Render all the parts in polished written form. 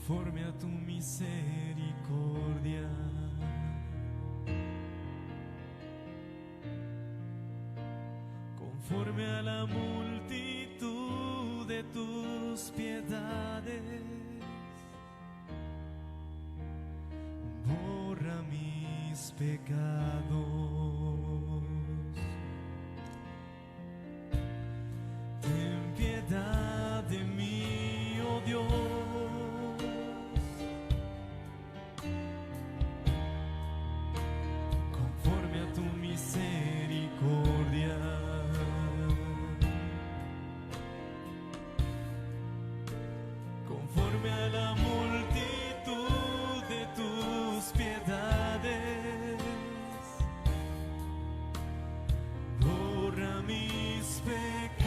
conforme a tu misericordia. Conforme a la multitud de tus piedades, borra mis pecados. Ten piedad de mí, oh Dios. Conforme a tu misericordia. Conforme a la multitud de tus piedades, borra mis pecados.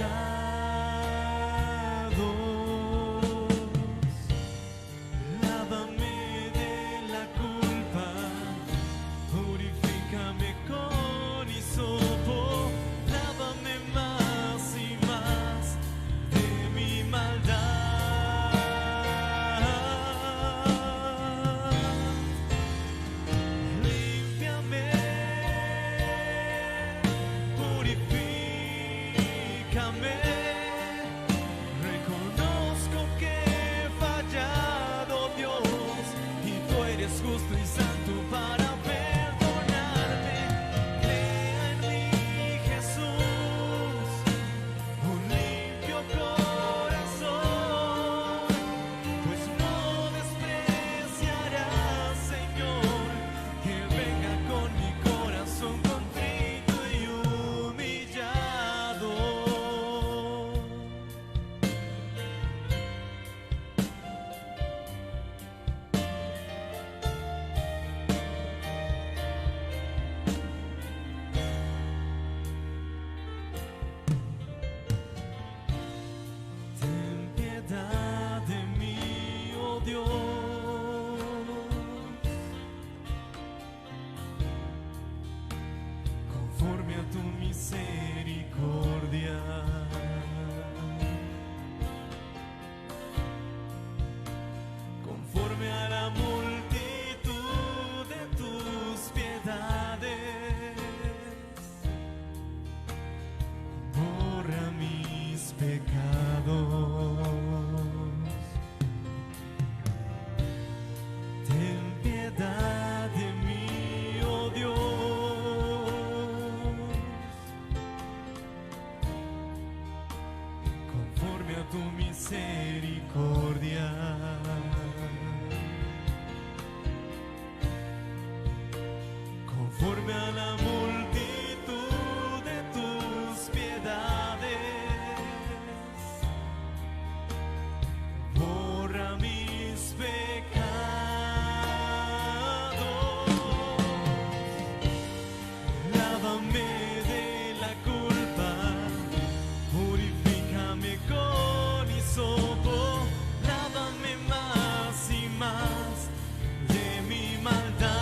Lávame de la culpa, purifícame con hisopo, lávame más y más de mi maldad. Límpiame, purifícame. Reconozco que he fallado, Dios, y tú eres justo y santo para perdonarme. Crea en mí, Jesús, un limpio corazón, pues no despreciarás, Señor, que venga con mi corazón contrito y humillado. Ten piedad de mí, oh Dios. Conforme a tu misericordia. Conforme a la multitud de tus piedades, borra mis pecados. Ten piedad de mí, oh Dios. Conforme a tu misericordia. Conforme a la multitud de tus piedades, borra mis pecados. Lávame de la culpa, purifícame con hisopo, lávame más y más de mi maldad.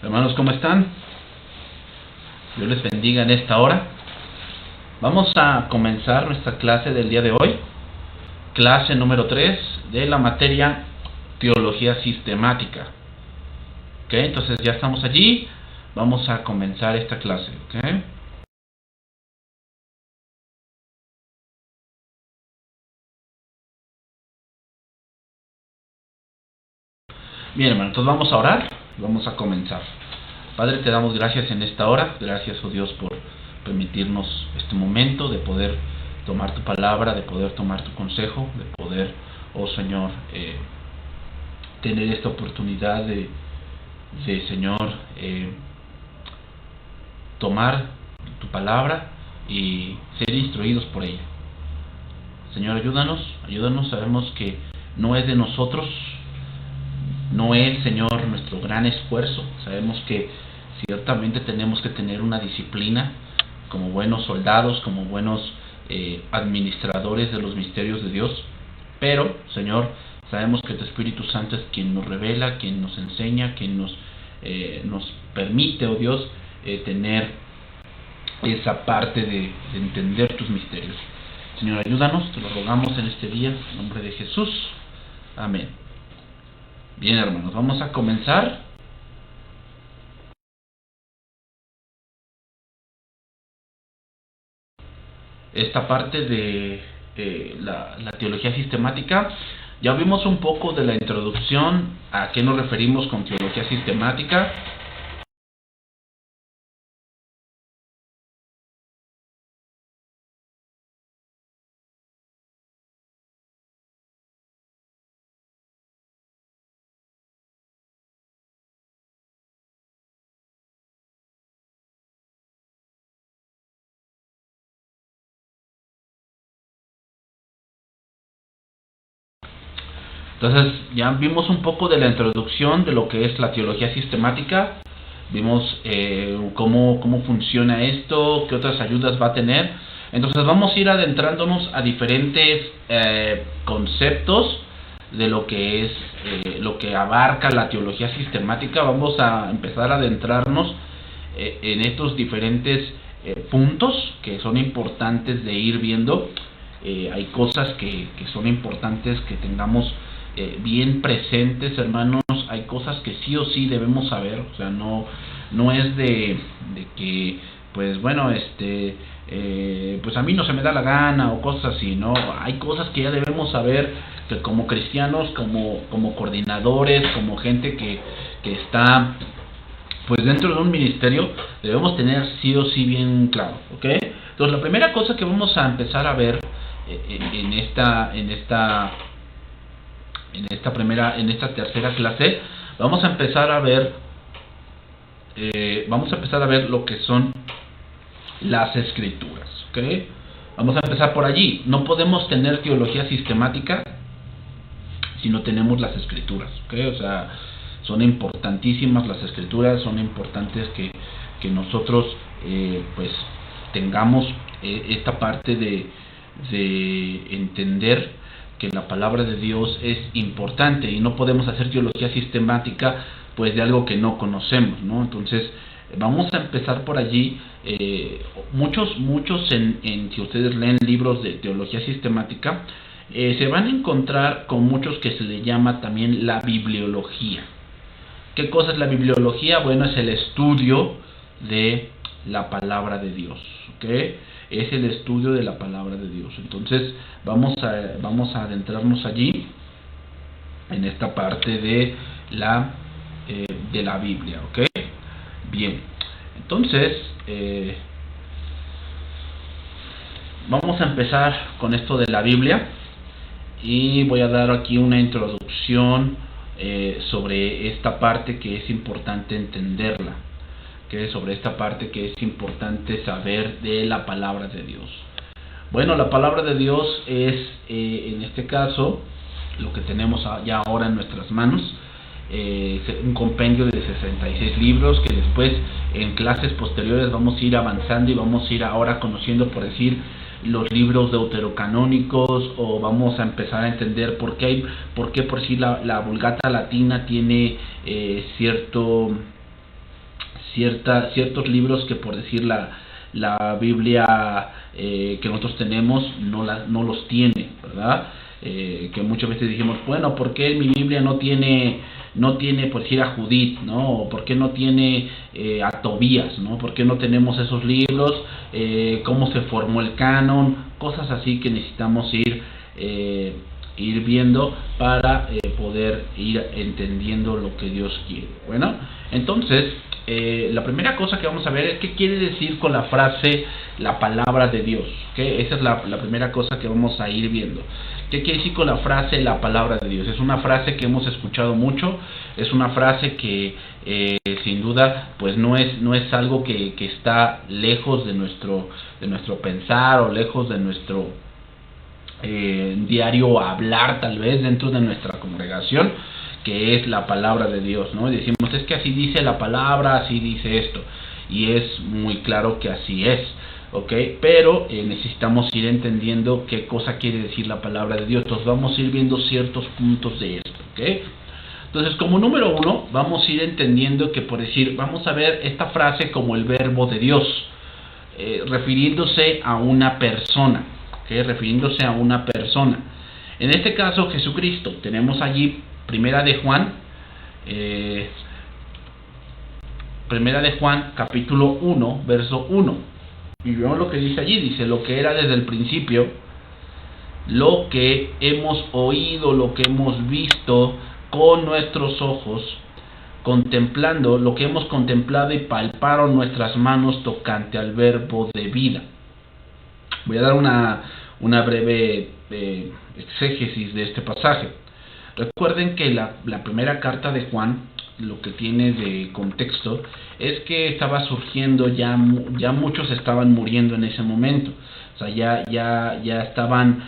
Hermanos, ¿cómo están? Dios les bendiga en esta hora. Vamos a comenzar nuestra clase del día de hoy, clase número 3 de la materia Teología Sistemática. ¿Ok? Entonces ya estamos allí, vamos a comenzar esta clase. ¿Ok? Bien, hermano, entonces vamos a orar, vamos a comenzar. Padre, te damos gracias en esta hora, gracias, oh Dios, por permitirnos este momento de poder tomar tu palabra, de poder tomar tu consejo, de poder, oh Señor, tener esta oportunidad de Señor, tomar tu palabra y ser instruidos por ella. Señor, ayúdanos, sabemos que no es de nosotros, no es, Señor, nuestro gran esfuerzo. Sabemos que ciertamente tenemos que tener una disciplina como buenos soldados, como buenos administradores de los misterios de Dios, pero, Señor, sabemos que tu Espíritu Santo es quien nos revela, quien nos enseña, quien nos permite, oh Dios, tener esa parte de entender tus misterios. Señor, ayúdanos, te lo rogamos en este día, en nombre de Jesús. Amén. Bien, hermanos, vamos a comenzar. Esta parte de la teología sistemática. Ya vimos un poco de la introducción, a qué nos referimos con teología sistemática. Entonces ya vimos un poco de la introducción de lo que es la teología sistemática, vimos cómo funciona esto, qué otras ayudas va a tener. Entonces vamos a ir adentrándonos a diferentes conceptos de lo que es lo que abarca la teología sistemática. Vamos a empezar a adentrarnos en estos diferentes puntos que son importantes de ir viendo. Hay cosas que son importantes que tengamos bien presentes, hermanos. Hay cosas que sí o sí debemos saber, o sea, no es de que, pues bueno, pues a mí no se me da la gana o cosas así, ¿no? Hay cosas que ya debemos saber, que como cristianos, como coordinadores, como gente que está pues dentro de un ministerio, debemos tener sí o sí bien claro, ¿ok? Entonces la primera cosa que vamos a empezar a ver en esta tercera clase, vamos a empezar a ver lo que son las escrituras, ¿ok? Vamos a empezar por allí. No podemos tener teología sistemática si no tenemos las escrituras, ¿ok? O sea, son importantísimas las escrituras, son importantes que nosotros pues tengamos esta parte de entender que la palabra de Dios es importante, y no podemos hacer teología sistemática pues de algo que no conocemos, ¿no? Entonces vamos a empezar por allí. Muchos si ustedes leen libros de teología sistemática, se van a encontrar con muchos que se le llama también la bibliología. ¿Qué cosa es la bibliología? Bueno, es el estudio de la palabra de Dios, ¿ok? Es el estudio de la palabra de Dios. Entonces vamos a adentrarnos allí en esta parte de la Biblia, ¿ok? Bien, entonces vamos a empezar con esto de la Biblia, y voy a dar aquí una introducción sobre esta parte que es importante entenderla, que sobre esta parte que es importante saber de la palabra de Dios. Bueno, la palabra de Dios es en este caso lo que tenemos ya ahora en nuestras manos, un compendio de 66 libros, que después en clases posteriores vamos a ir avanzando y vamos a ir ahora conociendo, por decir, los libros deuterocanónicos, o vamos a empezar a entender por qué por si la Vulgata latina tiene ciertos libros que, por decir, la Biblia que nosotros tenemos no los tiene, ¿verdad? Que muchas veces dijimos, bueno, ¿por qué mi Biblia no tiene por decir a Judith, ¿no? O ¿por qué no tiene a Tobías, ¿no? ¿Por qué no tenemos esos libros? ¿Cómo se formó el canon? Cosas así que necesitamos ir viendo para poder ir entendiendo lo que Dios quiere. Bueno, entonces la primera cosa que vamos a ver es qué quiere decir con la frase la palabra de Dios, ¿okay? Esa es la primera cosa que vamos a ir viendo. ¿Qué quiere decir con la frase la palabra de Dios? Es una frase que hemos escuchado mucho, es una frase que sin duda pues no es algo que está lejos de nuestro pensar, o lejos de diario hablar tal vez dentro de nuestra congregación, que es la palabra de Dios, ¿no? Y decimos, es que así dice la palabra, así dice esto, y es muy claro que así es, ¿ok? Pero necesitamos ir entendiendo qué cosa quiere decir la palabra de Dios. Entonces vamos a ir viendo ciertos puntos de esto, ¿ok? Entonces, como número uno, vamos a ir entendiendo que, por decir, vamos a ver esta frase como el verbo de Dios, refiriéndose a una persona, ¿okay? Refiriéndose a una persona. En este caso, Jesucristo. Tenemos allí Primera de Juan, capítulo 1, verso 1. Y vemos lo que dice allí. Dice, lo que era desde el principio, lo que hemos oído, lo que hemos visto con nuestros ojos, contemplando, lo que hemos contemplado y palparon nuestras manos tocante al verbo de vida. Voy a dar una breve exégesis de este pasaje. Recuerden que la primera carta de Juan, lo que tiene de contexto es que estaba surgiendo, ya muchos estaban muriendo en ese momento. O sea, ya estaban,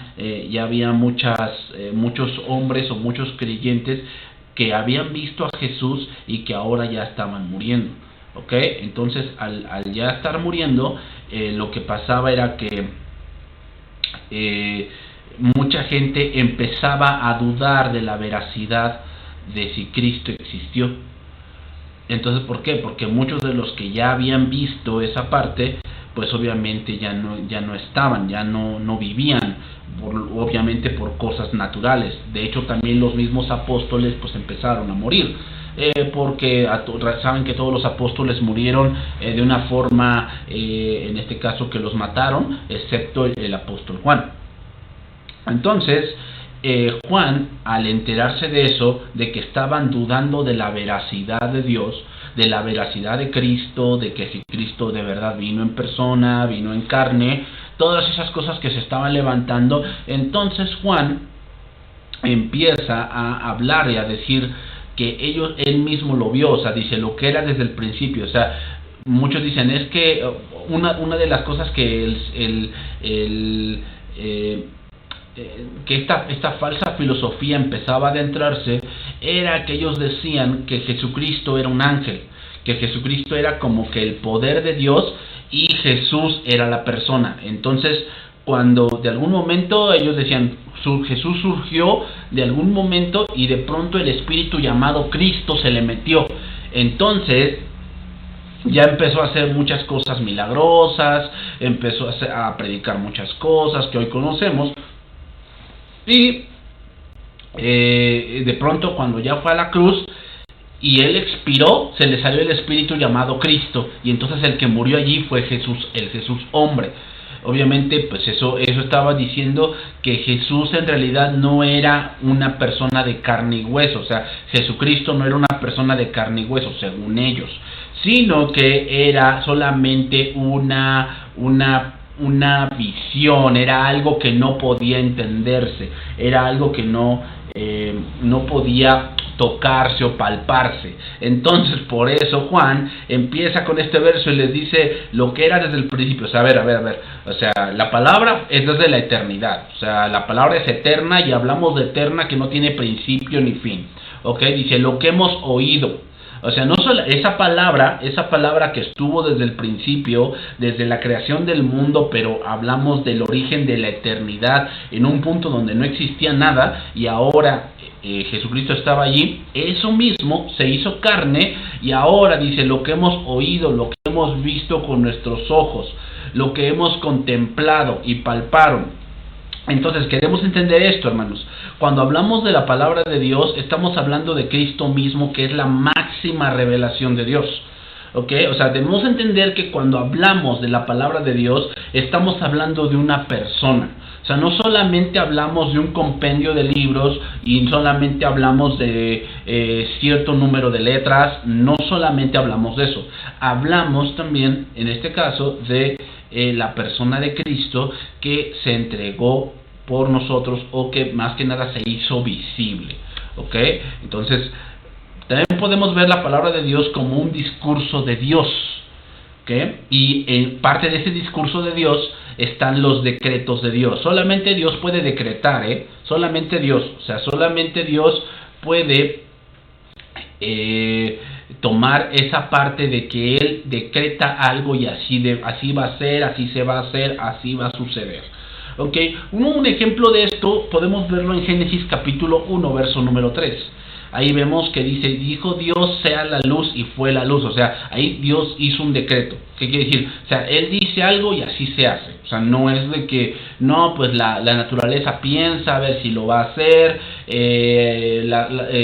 ya había muchos hombres o muchos creyentes que habían visto a Jesús y que ahora ya estaban muriendo, ¿ok? Entonces, al ya estar muriendo, lo que pasaba era que mucha gente empezaba a dudar de la veracidad de si Cristo existió. Entonces, ¿por qué? Porque muchos de los que ya habían visto esa parte, pues obviamente ya no estaban, ya no vivían, obviamente por cosas naturales. De hecho, también los mismos apóstoles pues empezaron a morir, porque saben que todos los apóstoles murieron de una forma, en este caso que los mataron, excepto el apóstol Juan. Entonces, Juan, al enterarse de eso, de que estaban dudando de la veracidad de Dios, de la veracidad de Cristo, de que si Cristo de verdad vino en persona, vino en carne, todas esas cosas que se estaban levantando, entonces Juan empieza a hablar y a decir que él mismo lo vio, o sea, dice lo que era desde el principio. O sea, muchos dicen, es que una de las cosas que que esta falsa filosofía empezaba a adentrarse era que ellos decían que Jesucristo era un ángel, que Jesucristo era como que el poder de Dios y Jesús era la persona. Entonces, cuando de algún momento ellos decían, Jesús surgió de algún momento y de pronto el espíritu llamado Cristo se le metió. Entonces ya empezó a hacer muchas cosas milagrosas, empezó a predicar muchas cosas que hoy conocemos. Y de pronto, cuando ya fue a la cruz y él expiró, se le salió el espíritu llamado Cristo, y entonces el que murió allí fue Jesús, el Jesús hombre. Obviamente, pues eso estaba diciendo que Jesús en realidad no era una persona de carne y hueso. O sea, Jesucristo no era una persona de carne y hueso, según ellos, sino que era solamente una visión, era algo que no podía entenderse, era algo que no podía tocarse o palparse. Entonces, por eso Juan empieza con este verso y les dice lo que era desde el principio. O sea, a ver, o sea, la palabra es desde la eternidad, o sea, la palabra es eterna, y hablamos de eterna que no tiene principio ni fin, ¿ok? Dice lo que hemos oído. O sea, no solo esa palabra que estuvo desde el principio, desde la creación del mundo, pero hablamos del origen de la eternidad, en un punto donde no existía nada, y ahora Jesucristo estaba allí. Eso mismo se hizo carne, y ahora dice lo que hemos oído, lo que hemos visto con nuestros ojos, lo que hemos contemplado y palparon. Entonces, queremos entender esto, hermanos. Cuando hablamos de la palabra de Dios, estamos hablando de Cristo mismo, que es la máxima revelación de Dios, ¿ok? O sea, debemos entender que cuando hablamos de la palabra de Dios, estamos hablando de una persona. O sea, no solamente hablamos de un compendio de libros y solamente hablamos de cierto número de letras, no solamente hablamos de eso. Hablamos también, en este caso, de la persona de Cristo que se entregó por nosotros, o que más que nada se hizo visible, ¿ok? Entonces, también podemos ver la palabra de Dios como un discurso de Dios, ¿okay? Y en parte de ese discurso de Dios están los decretos de Dios. Solamente Dios puede decretar, solamente Dios, o sea, solamente Dios puede tomar esa parte de que Él decreta algo y así va a ser, así se va a hacer, así va a suceder. Okay. Un ejemplo de esto podemos verlo en Génesis capítulo 1, verso número 3. Ahí vemos que dice, dijo Dios sea la luz y fue la luz. O sea, ahí Dios hizo un decreto. ¿Qué quiere decir? O sea, Él dice algo y así se hace. O sea, no es de que, no, pues la naturaleza piensa a ver si lo va a hacer.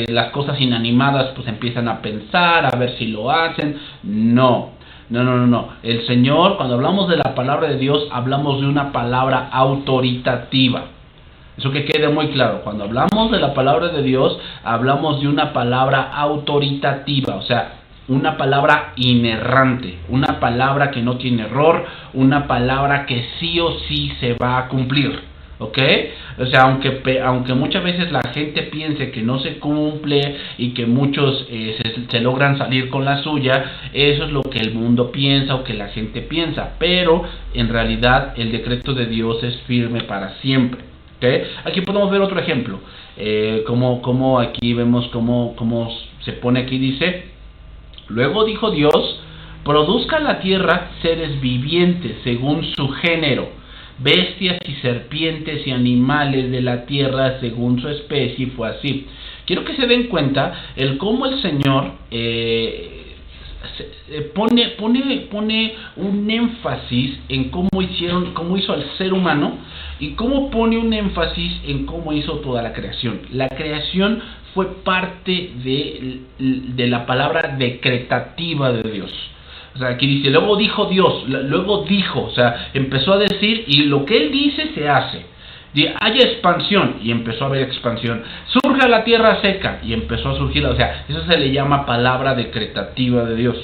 Las cosas inanimadas pues empiezan a pensar a ver si lo hacen. No. El Señor, cuando hablamos de la palabra de Dios, hablamos de una palabra autoritativa. Eso que quede muy claro. Cuando hablamos de la palabra de Dios, hablamos de una palabra autoritativa, o sea, una palabra inerrante, una palabra que no tiene error, una palabra que sí o sí se va a cumplir, ¿ok? O sea, aunque muchas veces la gente piense que no se cumple y que muchos se logran salir con la suya, eso es lo que el mundo piensa o que la gente piensa, pero en realidad el decreto de Dios es firme para siempre. ¿Okay? Aquí podemos ver otro ejemplo, como aquí vemos cómo se pone aquí, dice, luego dijo Dios, produzca la tierra seres vivientes según su género, bestias y serpientes y animales de la tierra según su especie, y fue así. Quiero que se den cuenta cómo el Señor pone un énfasis en cómo hizo al ser humano y cómo pone un énfasis en cómo hizo toda la creación. La creación fue parte de la palabra decretativa de Dios. O sea, aquí dice, luego dijo Dios, o sea, empezó a decir y lo que Él dice se hace. Haya expansión y empezó a haber expansión. Surja la tierra seca y empezó a surgir. O sea, eso se le llama palabra decretativa de Dios.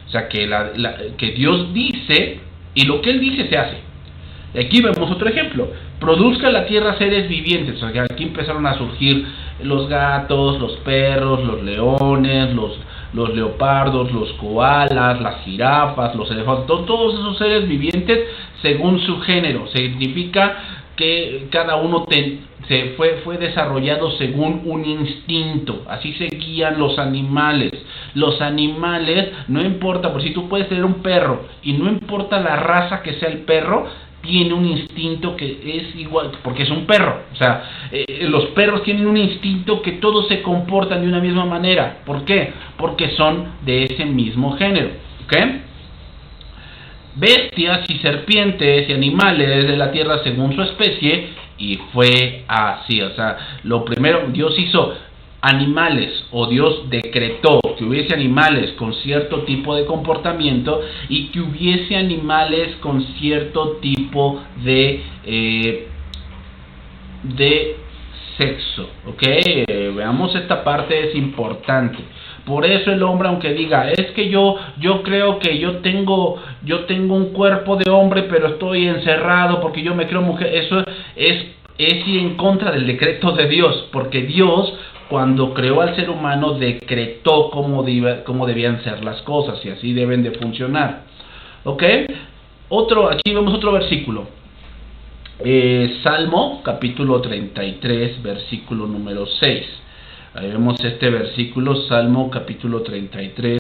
O sea, que Dios dice y lo que Él dice se hace. Aquí vemos otro ejemplo. Produzca la tierra seres vivientes. O sea, que aquí empezaron a surgir los gatos, los perros, los leones, los leopardos, los koalas, las jirafas, los elefantes. Todos esos seres vivientes según su género. Significa que cada uno fue desarrollado según un instinto. Así se guían los animales. Los animales, no importa, por si tú puedes tener un perro y no importa la raza que sea el perro, tiene un instinto que es igual, porque es un perro. O sea, los perros tienen un instinto que todos se comportan de una misma manera. ¿Por qué? Porque son de ese mismo género. ¿Ok? Bestias y serpientes y animales de la tierra según su especie, y fue así. O sea, lo primero, Dios hizo animales, o Dios decretó que hubiese animales con cierto tipo de comportamiento y que hubiese animales con cierto tipo de sexo. ¿Ok? Veamos esta parte, es importante. Por eso el hombre, aunque diga, es que yo creo que yo tengo un cuerpo de hombre, pero estoy encerrado porque yo me creo mujer, eso es ir en contra del decreto de Dios, porque Dios, cuando creó al ser humano, decretó cómo debían ser las cosas y así deben de funcionar. ¿Ok? Aquí vemos otro versículo. Salmo capítulo 33, versículo número 6. Ahí vemos este versículo, Salmo capítulo 33,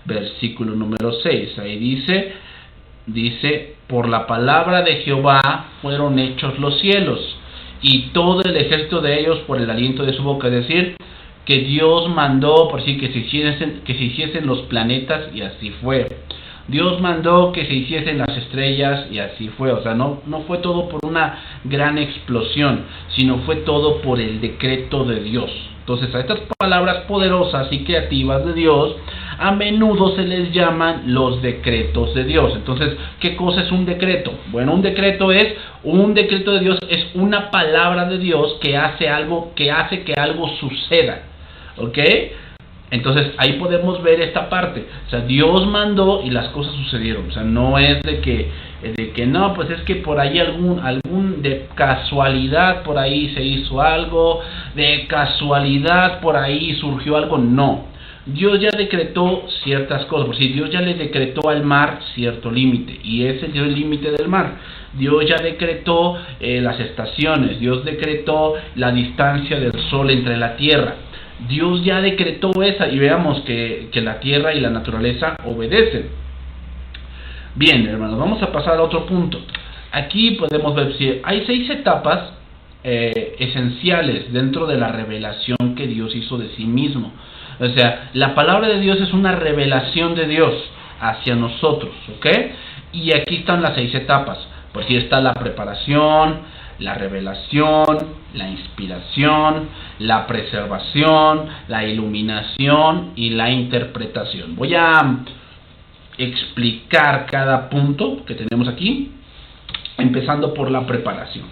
versículo número 6. Ahí dice, por la palabra de Jehová fueron hechos los cielos, y todo el ejército de ellos por el aliento de su boca. Es decir, que Dios mandó por sí que se hiciesen los planetas, y así fue. Dios mandó que se hiciesen las estrellas, y así fue. O sea, no fue todo por una gran explosión, sino fue todo por el decreto de Dios. Entonces, a estas palabras poderosas y creativas de Dios, a menudo se les llaman los decretos de Dios. Entonces, ¿qué cosa es un decreto? Bueno, un decreto de Dios es una palabra de Dios que hace que algo suceda. ¿Ok? Entonces, ahí podemos ver esta parte. O sea, Dios mandó y las cosas sucedieron. O sea, no es de que no, pues es que por ahí de casualidad por ahí se hizo algo, de casualidad por ahí surgió algo. No. Dios ya decretó ciertas cosas, por si Dios ya le decretó al mar cierto límite, y ese es el límite del mar. Dios ya decretó las estaciones, Dios decretó la distancia del sol entre la tierra. Dios ya decretó esa, y veamos que la tierra y la naturaleza obedecen. Bien, hermanos, vamos a pasar a otro punto. Aquí podemos ver si hay 6 etapas esenciales dentro de la revelación que Dios hizo de sí mismo. O sea, la palabra de Dios es una revelación de Dios hacia nosotros, ¿ok? Y aquí están las 6 etapas. Por si está la preparación, la revelación, la inspiración, la preservación, la iluminación y la interpretación. Voy a explicar cada punto que tenemos aquí, empezando por la preparación.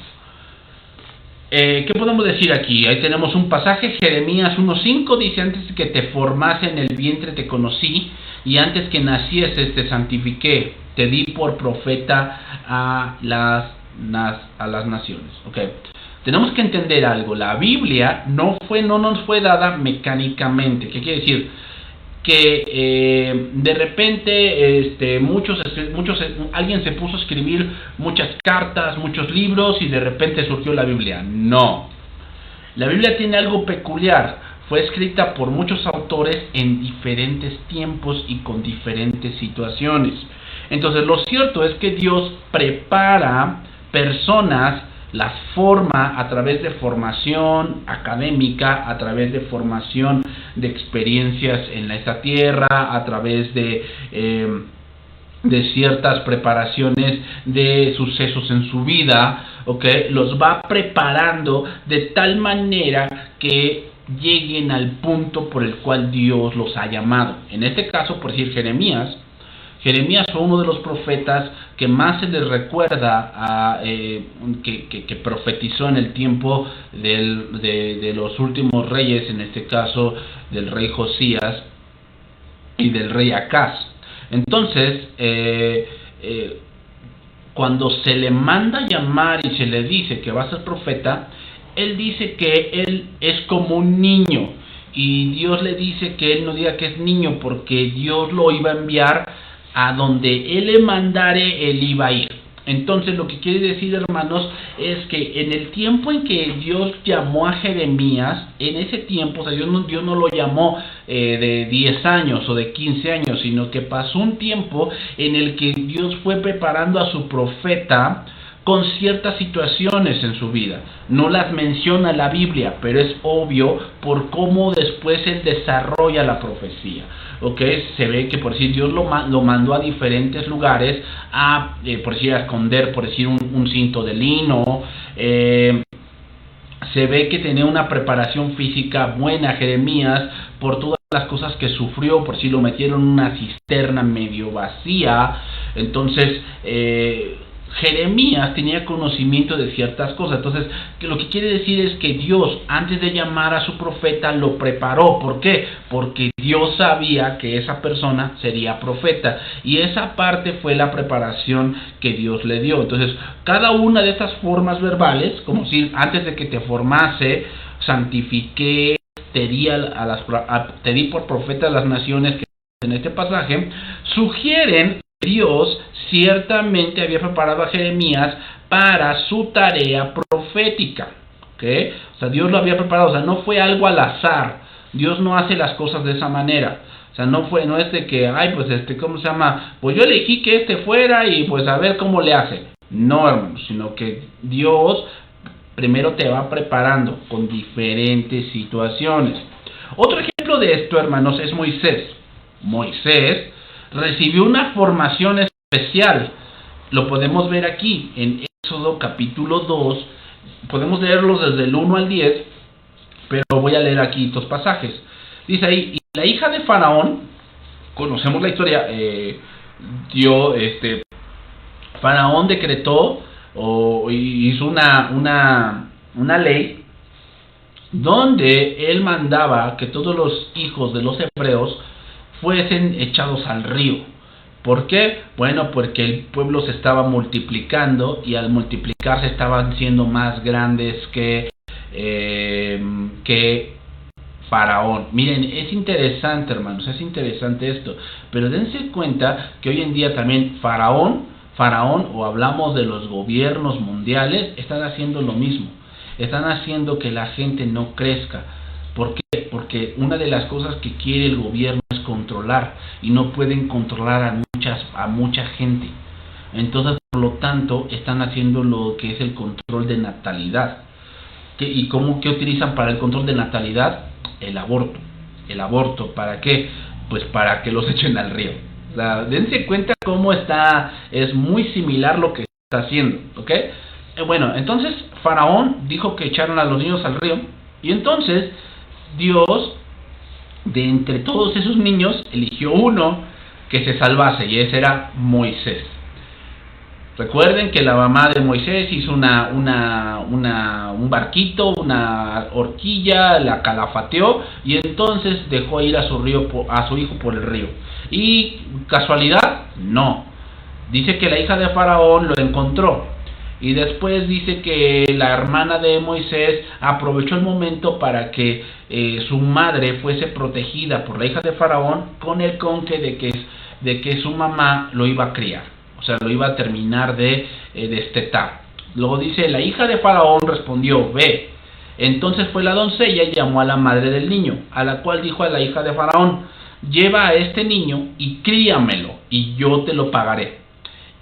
¿Qué podemos decir aquí? Ahí tenemos un pasaje, Jeremías 1:5, dice: antes que te formase en el vientre te conocí, y antes que nacieses te santifiqué, te di por profeta a las naciones. Okay. Tenemos que entender algo. La Biblia no nos fue dada mecánicamente. ¿Qué quiere decir? Que de repente alguien se puso a escribir muchas cartas, muchos libros, y de repente surgió la Biblia. No. La Biblia tiene algo peculiar. Fue escrita por muchos autores en diferentes tiempos y con diferentes situaciones. Entonces, lo cierto es que Dios prepara personas, las forma a través de formación académica, a través de formación de experiencias en esta tierra, a través de ciertas preparaciones de sucesos en su vida, ¿okay? Los va preparando de tal manera que lleguen al punto por el cual Dios los ha llamado. En este caso, por decir, Jeremías fue uno de los profetas que más se les recuerda que profetizó en el tiempo de los últimos reyes, en este caso del rey Josías y del rey Acaz. Entonces, cuando se le manda llamar y se le dice que va a ser profeta, él dice que él es como un niño, y Dios le dice que él no diga que es niño, porque Dios lo iba a enviar a donde él le mandare, él iba a ir. Entonces, lo que quiere decir, hermanos, es que en el tiempo en que Dios llamó a Jeremías, en ese tiempo, o sea, Dios no lo llamó de 10 años o de 15 años, sino que pasó un tiempo en el que Dios fue preparando a su profeta con ciertas situaciones en su vida. No las menciona la Biblia, pero es obvio por cómo después él desarrolla la profecía. Okay, se ve que, por decir, Dios lo mandó a diferentes lugares por decir, a esconder, por decir, un cinto de lino. Se ve que tenía una preparación física buena Jeremías por todas las cosas que sufrió, por si lo metieron en una cisterna medio vacía. Entonces, Jeremías tenía conocimiento de ciertas cosas. Entonces, lo que quiere decir es que Dios, antes de llamar a su profeta, lo preparó. ¿Por qué? Porque Dios sabía que esa persona sería profeta, y esa parte fue la preparación que Dios le dio. Entonces, cada una de estas formas verbales, como si antes de que te formase, santifiqué, te di por profeta a las naciones, que en este pasaje sugieren que Dios ciertamente había preparado a Jeremías para su tarea profética. ¿Okay? O sea, Dios lo había preparado. O sea, no fue algo al azar. Dios no hace las cosas de esa manera. O sea, no es de que, ¿cómo se llama? Pues yo elegí que fuera y pues a ver cómo le hace. No, hermanos, sino que Dios primero te va preparando con diferentes situaciones. Otro ejemplo de esto, hermanos, es Moisés. Moisés recibió una formación especial. Lo podemos ver aquí en Éxodo capítulo 2. Podemos leerlos desde el 1 al 10, pero voy a leer aquí estos pasajes. Dice ahí: y la hija de Faraón, conocemos la historia, Faraón decretó o hizo una ley donde él mandaba que todos los hijos de los hebreos fuesen echados al río. ¿Por qué? Bueno, porque el pueblo se estaba multiplicando, y al multiplicarse estaban siendo más grandes que Faraón. Miren, es interesante, hermanos, es interesante esto, pero dense cuenta que hoy en día también Faraón, o hablamos de los gobiernos mundiales, están haciendo lo mismo. Están haciendo que la gente no crezca. ¿Por qué? Porque una de las cosas que quiere el gobierno es controlar, y no pueden controlar a mucha gente. Entonces, por lo tanto, están haciendo lo que es el control de natalidad. ¿Y qué utilizan para el control de natalidad? El aborto. ¿El aborto para qué? Pues para que los echen al río. O sea, dense cuenta cómo es muy similar lo que está haciendo, ¿ok? Bueno, entonces Faraón dijo que echaron a los niños al río, y entonces Dios, de entre todos esos niños, eligió uno que se salvase, y ese era Moisés. Recuerden que la mamá de Moisés hizo un barquito, una horquilla, la calafateó, y entonces dejó ir a su hijo por el río. ¿Y casualidad? No. Dice que la hija de Faraón lo encontró, y después dice que la hermana de Moisés aprovechó el momento para que su madre fuese protegida por la hija de Faraón, con el conque de que su mamá lo iba a criar. O sea, lo iba a terminar de destetar. Luego dice, la hija de Faraón respondió, ve. Entonces fue la doncella y llamó a la madre del niño, a la cual dijo a la hija de Faraón, lleva a este niño y críamelo, y yo te lo pagaré.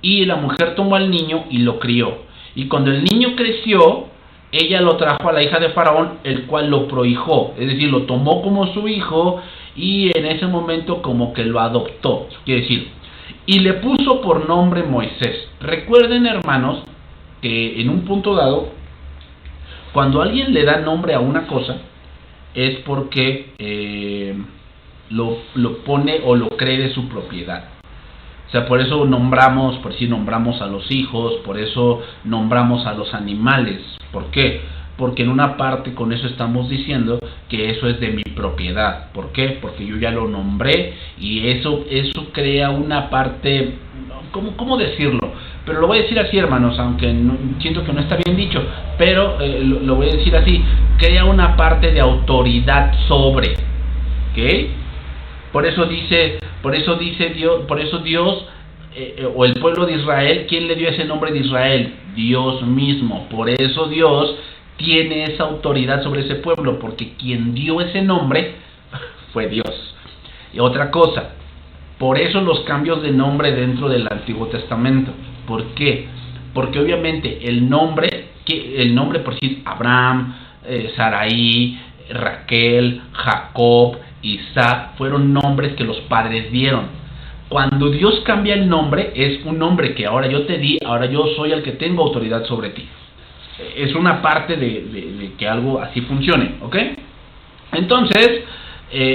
Y la mujer tomó al niño y lo crió. Y cuando el niño creció, ella lo trajo a la hija de Faraón, el cual lo prohijó. Es decir, lo tomó como su hijo, y en ese momento como que lo adoptó. Quiere decir, y le puso por nombre Moisés. Recuerden, hermanos, que en un punto dado, cuando alguien le da nombre a una cosa, es porque lo pone o lo cree de su propiedad. O sea, por eso nombramos a los hijos, por eso nombramos a los animales. ¿Por qué? Porque en una parte con eso estamos diciendo que eso es de mi propiedad. ¿Por qué? Porque yo ya lo nombré, y eso crea una parte, ¿cómo decirlo? Pero lo voy a decir así, hermanos, aunque siento que no está bien dicho, pero lo voy a decir así, crea una parte de autoridad sobre, ¿ok? Por eso dice Dios, o el pueblo de Israel, ¿quién le dio ese nombre de Israel? Dios mismo. Por eso Dios tiene esa autoridad sobre ese pueblo, porque quien dio ese nombre fue Dios. Y otra cosa, por eso los cambios de nombre dentro del Antiguo Testamento. ¿Por qué? Porque obviamente el nombre por decir Abraham, Sarai, Raquel, Jacob, Isaac, fueron nombres que los padres dieron. Cuando Dios cambia el nombre, es un nombre que ahora yo te di, ahora yo soy el que tengo autoridad sobre ti. Es una parte de que algo así funcione, ¿ok? Entonces,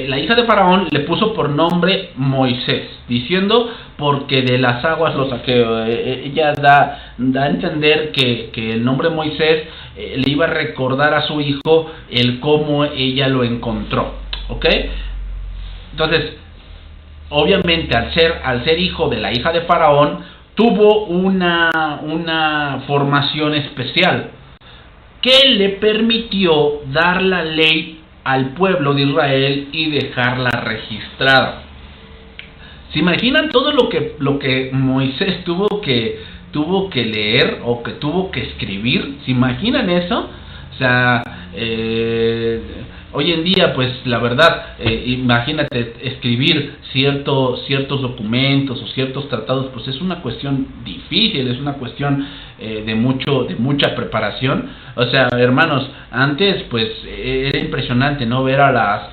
la hija de Faraón le puso por nombre Moisés, diciendo, porque de las aguas lo saqué. Ella da a entender que el nombre Moisés le iba a recordar a su hijo el cómo ella lo encontró, ¿ok? Entonces, obviamente, al ser hijo de la hija de Faraón, tuvo una formación especial que le permitió dar la ley al pueblo de Israel y dejarla registrada. ¿Se imaginan todo lo que Moisés tuvo que leer o que tuvo que escribir? ¿Se imaginan eso? O sea, hoy en día, pues la verdad, imagínate escribir ciertos documentos o ciertos tratados, pues es una cuestión difícil, es una cuestión de mucha preparación. O sea, hermanos, antes pues era impresionante, ¿no? Ver a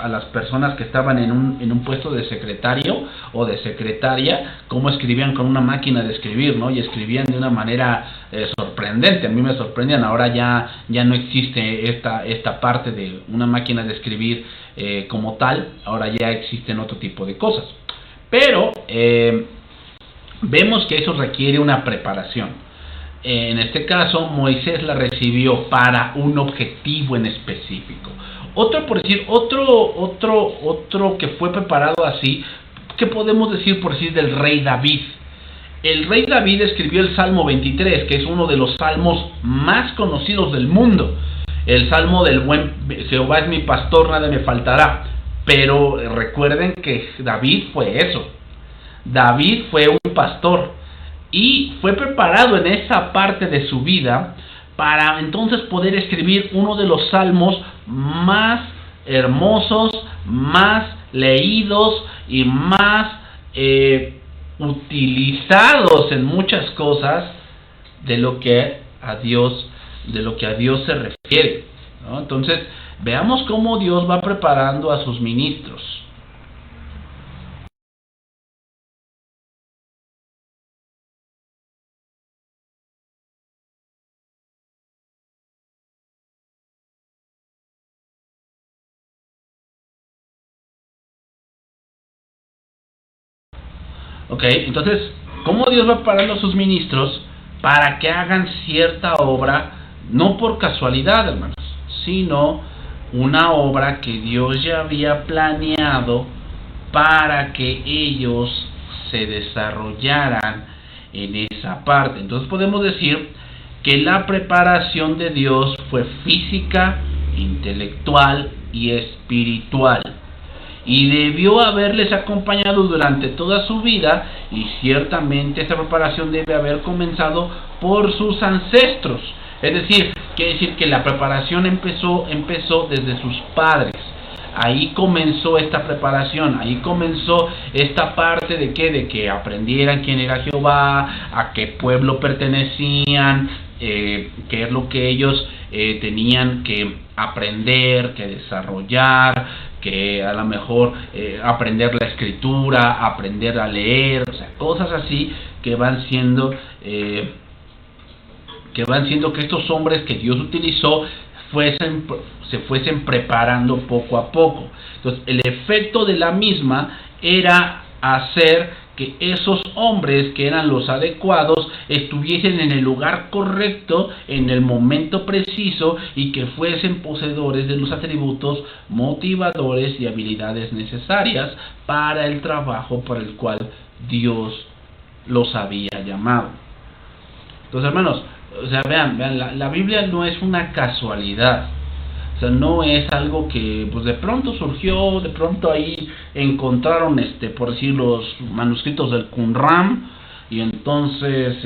las personas que estaban en un puesto de secretario o de secretaria, cómo escribían con una máquina de escribir, ¿no? Y escribían de una manera sorprendente. A mí me sorprendían. Ahora ya no existe esta parte de una máquina de escribir como tal. Ahora ya existen otro tipo de cosas. Pero vemos que eso requiere una preparación. En este caso, Moisés la recibió para un objetivo en específico. Otro que fue preparado así, ¿qué podemos decir por decir del rey David? El rey David escribió el Salmo 23, que es uno de los salmos más conocidos del mundo. el salmo del buen Jehová es mi pastor, nada me faltará. Pero recuerden que David fue eso. David fue un pastor y fue preparado en esa parte de su vida para entonces poder escribir uno de los salmos más hermosos, más leídos y más utilizados en muchas cosas de lo que a Dios se refiere, ¿no? Entonces veamos cómo Dios va preparando a sus ministros. Ok, entonces, ¿cómo Dios va preparando a sus ministros para que hagan cierta obra, no por casualidad, hermanos, sino una obra que Dios ya había planeado para que ellos se desarrollaran en esa parte? Entonces podemos decir que la preparación de Dios fue física, intelectual y espiritual, y debió haberles acompañado durante toda su vida, y ciertamente esa preparación debe haber comenzado por sus ancestros. Es decir, quiere decir que la preparación empezó desde sus padres. Ahí comenzó esta preparación, ahí comenzó esta parte de que aprendieran quién era Jehová, a qué pueblo pertenecían, qué es lo que ellos tenían que aprender, que desarrollar, que a lo mejor aprender la escritura, aprender a leer, o sea, cosas así que van siendo que estos hombres que Dios utilizó se fuesen preparando poco a poco. Entonces el efecto de la misma era hacer que esos hombres que eran los adecuados estuviesen en el lugar correcto, en el momento preciso, y que fuesen poseedores de los atributos motivadores y habilidades necesarias para el trabajo por el cual Dios los había llamado. Entonces, hermanos, o sea, vean, la Biblia no es una casualidad. O sea, no es algo que pues de pronto surgió, de pronto ahí encontraron, por decir, los manuscritos del Qumran, y entonces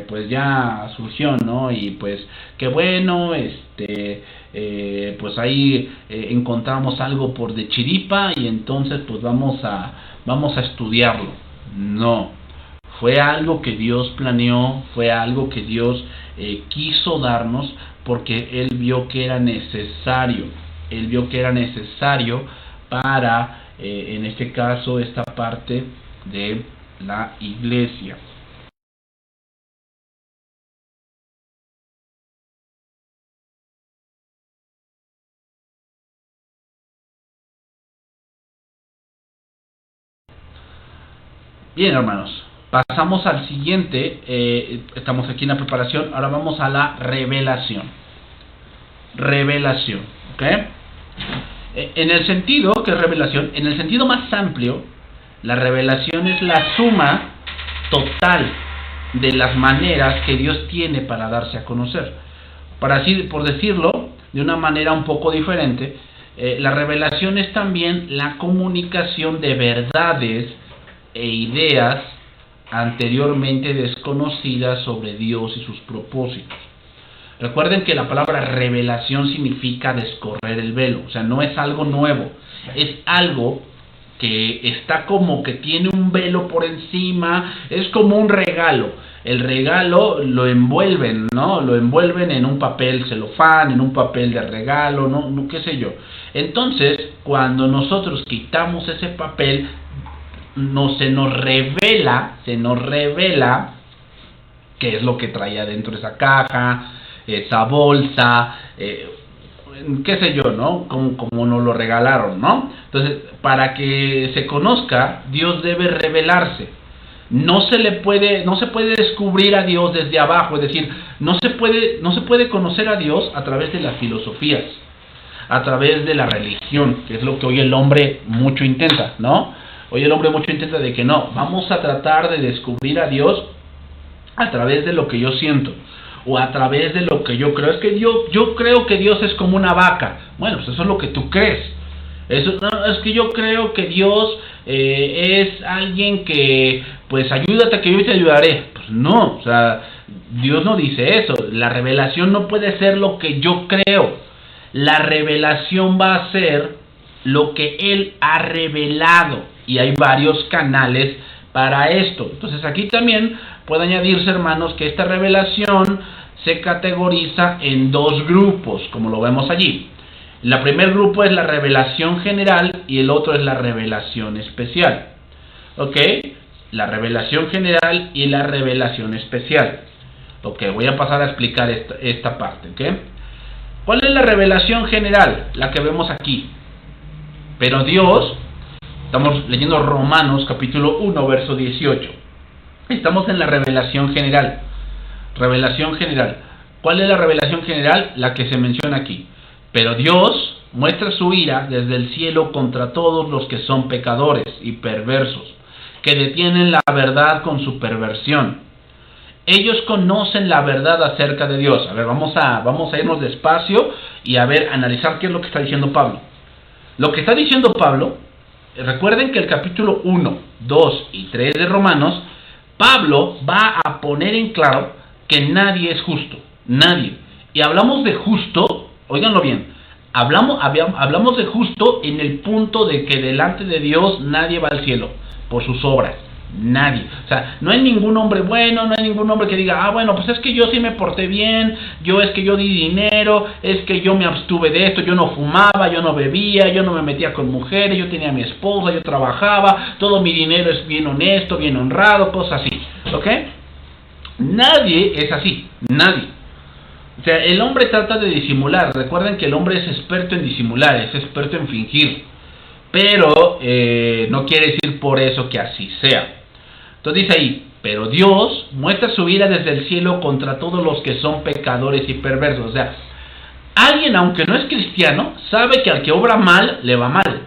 pues ya surgió, ¿no? Y pues qué bueno, pues ahí encontramos algo por de chiripa, y entonces pues vamos a estudiarlo. No, fue algo que Dios planeó, fue algo que Dios quiso darnos, porque Él vio que era necesario. Él vio que era necesario para, en este caso, esta parte de la iglesia. Bien, hermanos, pasamos al siguiente. Estamos aquí en la preparación. Ahora vamos a la revelación. Revelación, ¿ok? En el sentido que revelación, en el sentido más amplio, la revelación es la suma total de las maneras que Dios tiene para darse a conocer. Por decirlo de una manera un poco diferente, la revelación es también la comunicación de verdades e ideas anteriormente desconocidas sobre Dios y sus propósitos. Recuerden que la palabra revelación significa descorrer el velo, o sea, no es algo nuevo, es algo que está como que tiene un velo por encima, es como un regalo. El regalo lo envuelven, ¿no? Lo envuelven en un papel celofán, en un papel de regalo, no qué sé yo. Entonces, cuando nosotros quitamos ese papel, se nos revela qué es lo que traía dentro de esa caja, esa bolsa, qué sé yo, ¿no? Como nos lo regalaron, ¿no? Entonces, para que se conozca, Dios debe revelarse. No se puede descubrir a Dios desde abajo, es decir, no se puede conocer a Dios a través de las filosofías, a través de la religión, que es lo que hoy el hombre mucho intenta, ¿no? Hoy el hombre mucho intenta de que no, vamos a tratar de descubrir a Dios a través de lo que yo siento, o a través de lo que yo creo. Es que yo creo que Dios es como una vaca. Bueno, pues eso es lo que tú crees. Eso, no, es que yo creo que Dios es alguien que, pues ayúdate que yo te ayudaré. Pues no, o sea, Dios no dice eso. La revelación no puede ser lo que yo creo. La revelación va a ser lo que Él ha revelado. Y hay varios canales para esto. Entonces aquí también puede añadirse, hermanos, que esta revelación se categoriza en dos grupos, como lo vemos allí. El primer grupo es la revelación general y el otro es la revelación especial. ¿Ok? La revelación general y la revelación especial. Ok, voy a pasar a explicar esta parte. ¿Ok? ¿Cuál es la revelación general? La que vemos aquí. Pero Dios, estamos leyendo Romanos capítulo 1, verso 18. Estamos en la revelación general. Revelación general. ¿Cuál es la revelación general? La que se menciona aquí. Pero Dios muestra su ira desde el cielo contra todos los que son pecadores y perversos, que detienen la verdad con su perversión. Ellos conocen la verdad acerca de Dios. A ver, vamos a irnos despacio y analizar qué es lo que está diciendo Pablo. Lo que está diciendo Pablo, recuerden que el capítulo 1, 2 y 3 de Romanos, Pablo va a poner en claro que nadie es justo, nadie. Y hablamos de justo, óiganlo bien, hablamos de justo en el punto de que delante de Dios nadie va al cielo por sus obras. Nadie, o sea, no hay ningún hombre bueno, no hay ningún hombre que diga, bueno, pues es que yo sí me porté bien, es que yo di dinero, es que yo me abstuve de esto, yo no fumaba, yo no bebía, yo no me metía con mujeres, yo tenía a mi esposa, yo trabajaba, todo mi dinero es bien honesto, bien honrado, cosas así, ¿ok? Nadie es así, nadie. O sea, el hombre trata de disimular. Recuerden que el hombre es experto en disimular, es experto en fingir, pero no quiere decir por eso que así sea. Entonces dice ahí, pero Dios muestra su ira desde el cielo contra todos los que son pecadores y perversos. O sea, alguien, aunque no es cristiano, sabe que al que obra mal, le va mal.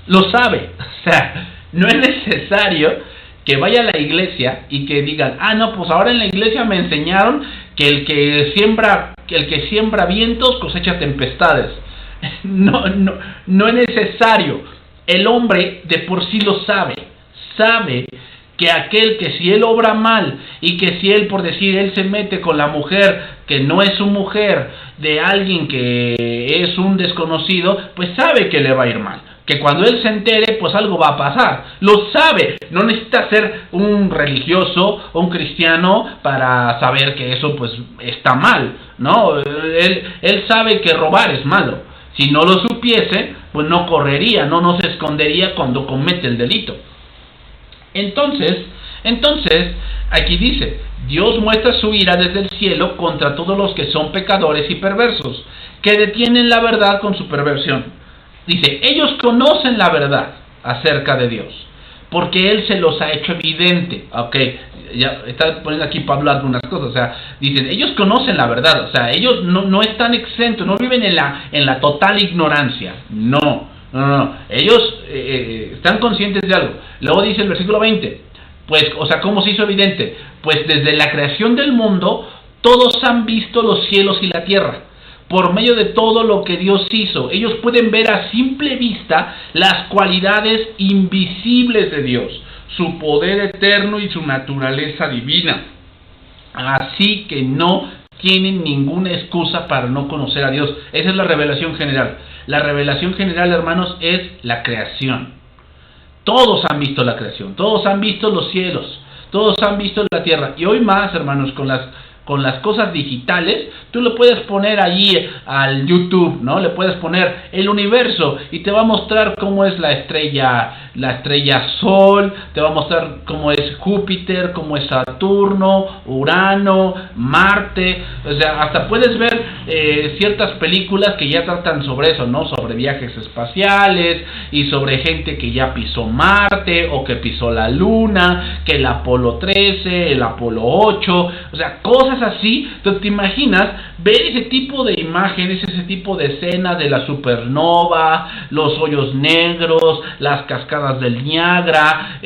Lo sabe. O sea, no es necesario que vaya a la iglesia y que digan, no, pues ahora en la iglesia me enseñaron que el que siembra vientos cosecha tempestades. No es necesario. El hombre de por sí lo sabe. Sabe que aquel que si él obra mal y que si él, por decir, él se mete con la mujer que no es su mujer, de alguien que es un desconocido, pues sabe que le va a ir mal. Que cuando él se entere, pues algo va a pasar. Lo sabe. No necesita ser un religioso o un cristiano para saber que eso pues está mal, ¿no? Él sabe que robar es malo. Si no lo supiese, pues no correría, no se escondería cuando comete el delito. Entonces, aquí dice, Dios muestra su ira desde el cielo contra todos los que son pecadores y perversos, que detienen la verdad con su perversión. Dice, ellos conocen la verdad acerca de Dios, porque Él se los ha hecho evidente. Ok, ya está poniendo aquí Pablo algunas cosas. O sea, dicen, ellos conocen la verdad. O sea, ellos no están exentos, no viven en la total ignorancia. No. Ellos están conscientes de algo. Luego dice el versículo 20, pues, o sea, ¿cómo se hizo evidente? Pues desde la creación del mundo, todos han visto los cielos y la tierra. Por medio de todo lo que Dios hizo, ellos pueden ver a simple vista las cualidades invisibles de Dios, su poder eterno y su naturaleza divina. Así que no tienen ninguna excusa para no conocer a Dios. Esa es la revelación general. La revelación general, hermanos, es la creación. Todos han visto la creación, todos han visto los cielos, todos han visto la tierra. Y hoy más, hermanos, con las cosas digitales, tú le puedes poner allí al YouTube, ¿no? Le puedes poner el universo y te va a mostrar cómo es la estrella Sol, te va a mostrar cómo es Júpiter, cómo es Saturno, Urano, Marte. O sea, hasta puedes ver ciertas películas que ya tratan sobre eso, ¿no? Sobre viajes espaciales y sobre gente que ya pisó Marte o que pisó la Luna, que el Apolo 13, el Apolo 8, o sea, cosas así. Entonces te imaginas ver ese tipo de imágenes, ese tipo de escenas de la supernova, los hoyos negros, las cascadas del Niágara,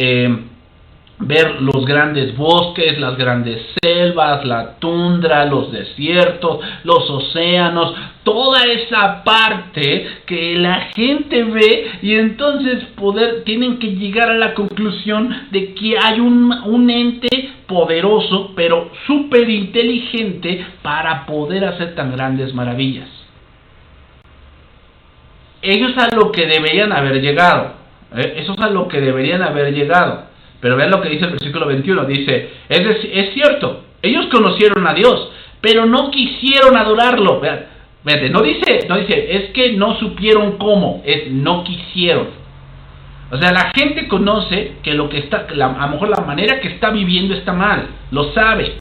ver los grandes bosques, las grandes selvas, la tundra, los desiertos, los océanos, toda esa parte que la gente ve, y entonces tienen que llegar a la conclusión de que hay un ente poderoso, pero súper inteligente para poder hacer tan grandes maravillas. Ellos a lo que deberían haber llegado, eso es a lo que deberían haber llegado. Pero vean lo que dice el versículo 21, dice, es cierto, ellos conocieron a Dios, pero no quisieron adorarlo. Vean, no dice, es que no supieron cómo, es no quisieron. O sea, la gente conoce que lo que está, a lo mejor la manera que está viviendo está mal, lo sabe.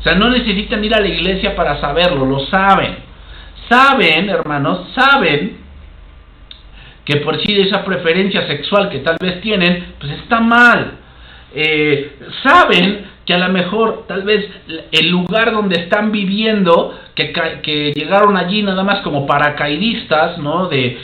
O sea, no necesitan ir a la iglesia para saberlo, lo saben. Saben, hermanos, saben que por sí esa preferencia sexual que tal vez tienen, pues está mal. Saben que a lo mejor, tal vez, el lugar donde están viviendo, que llegaron allí nada más como paracaidistas, ¿no? De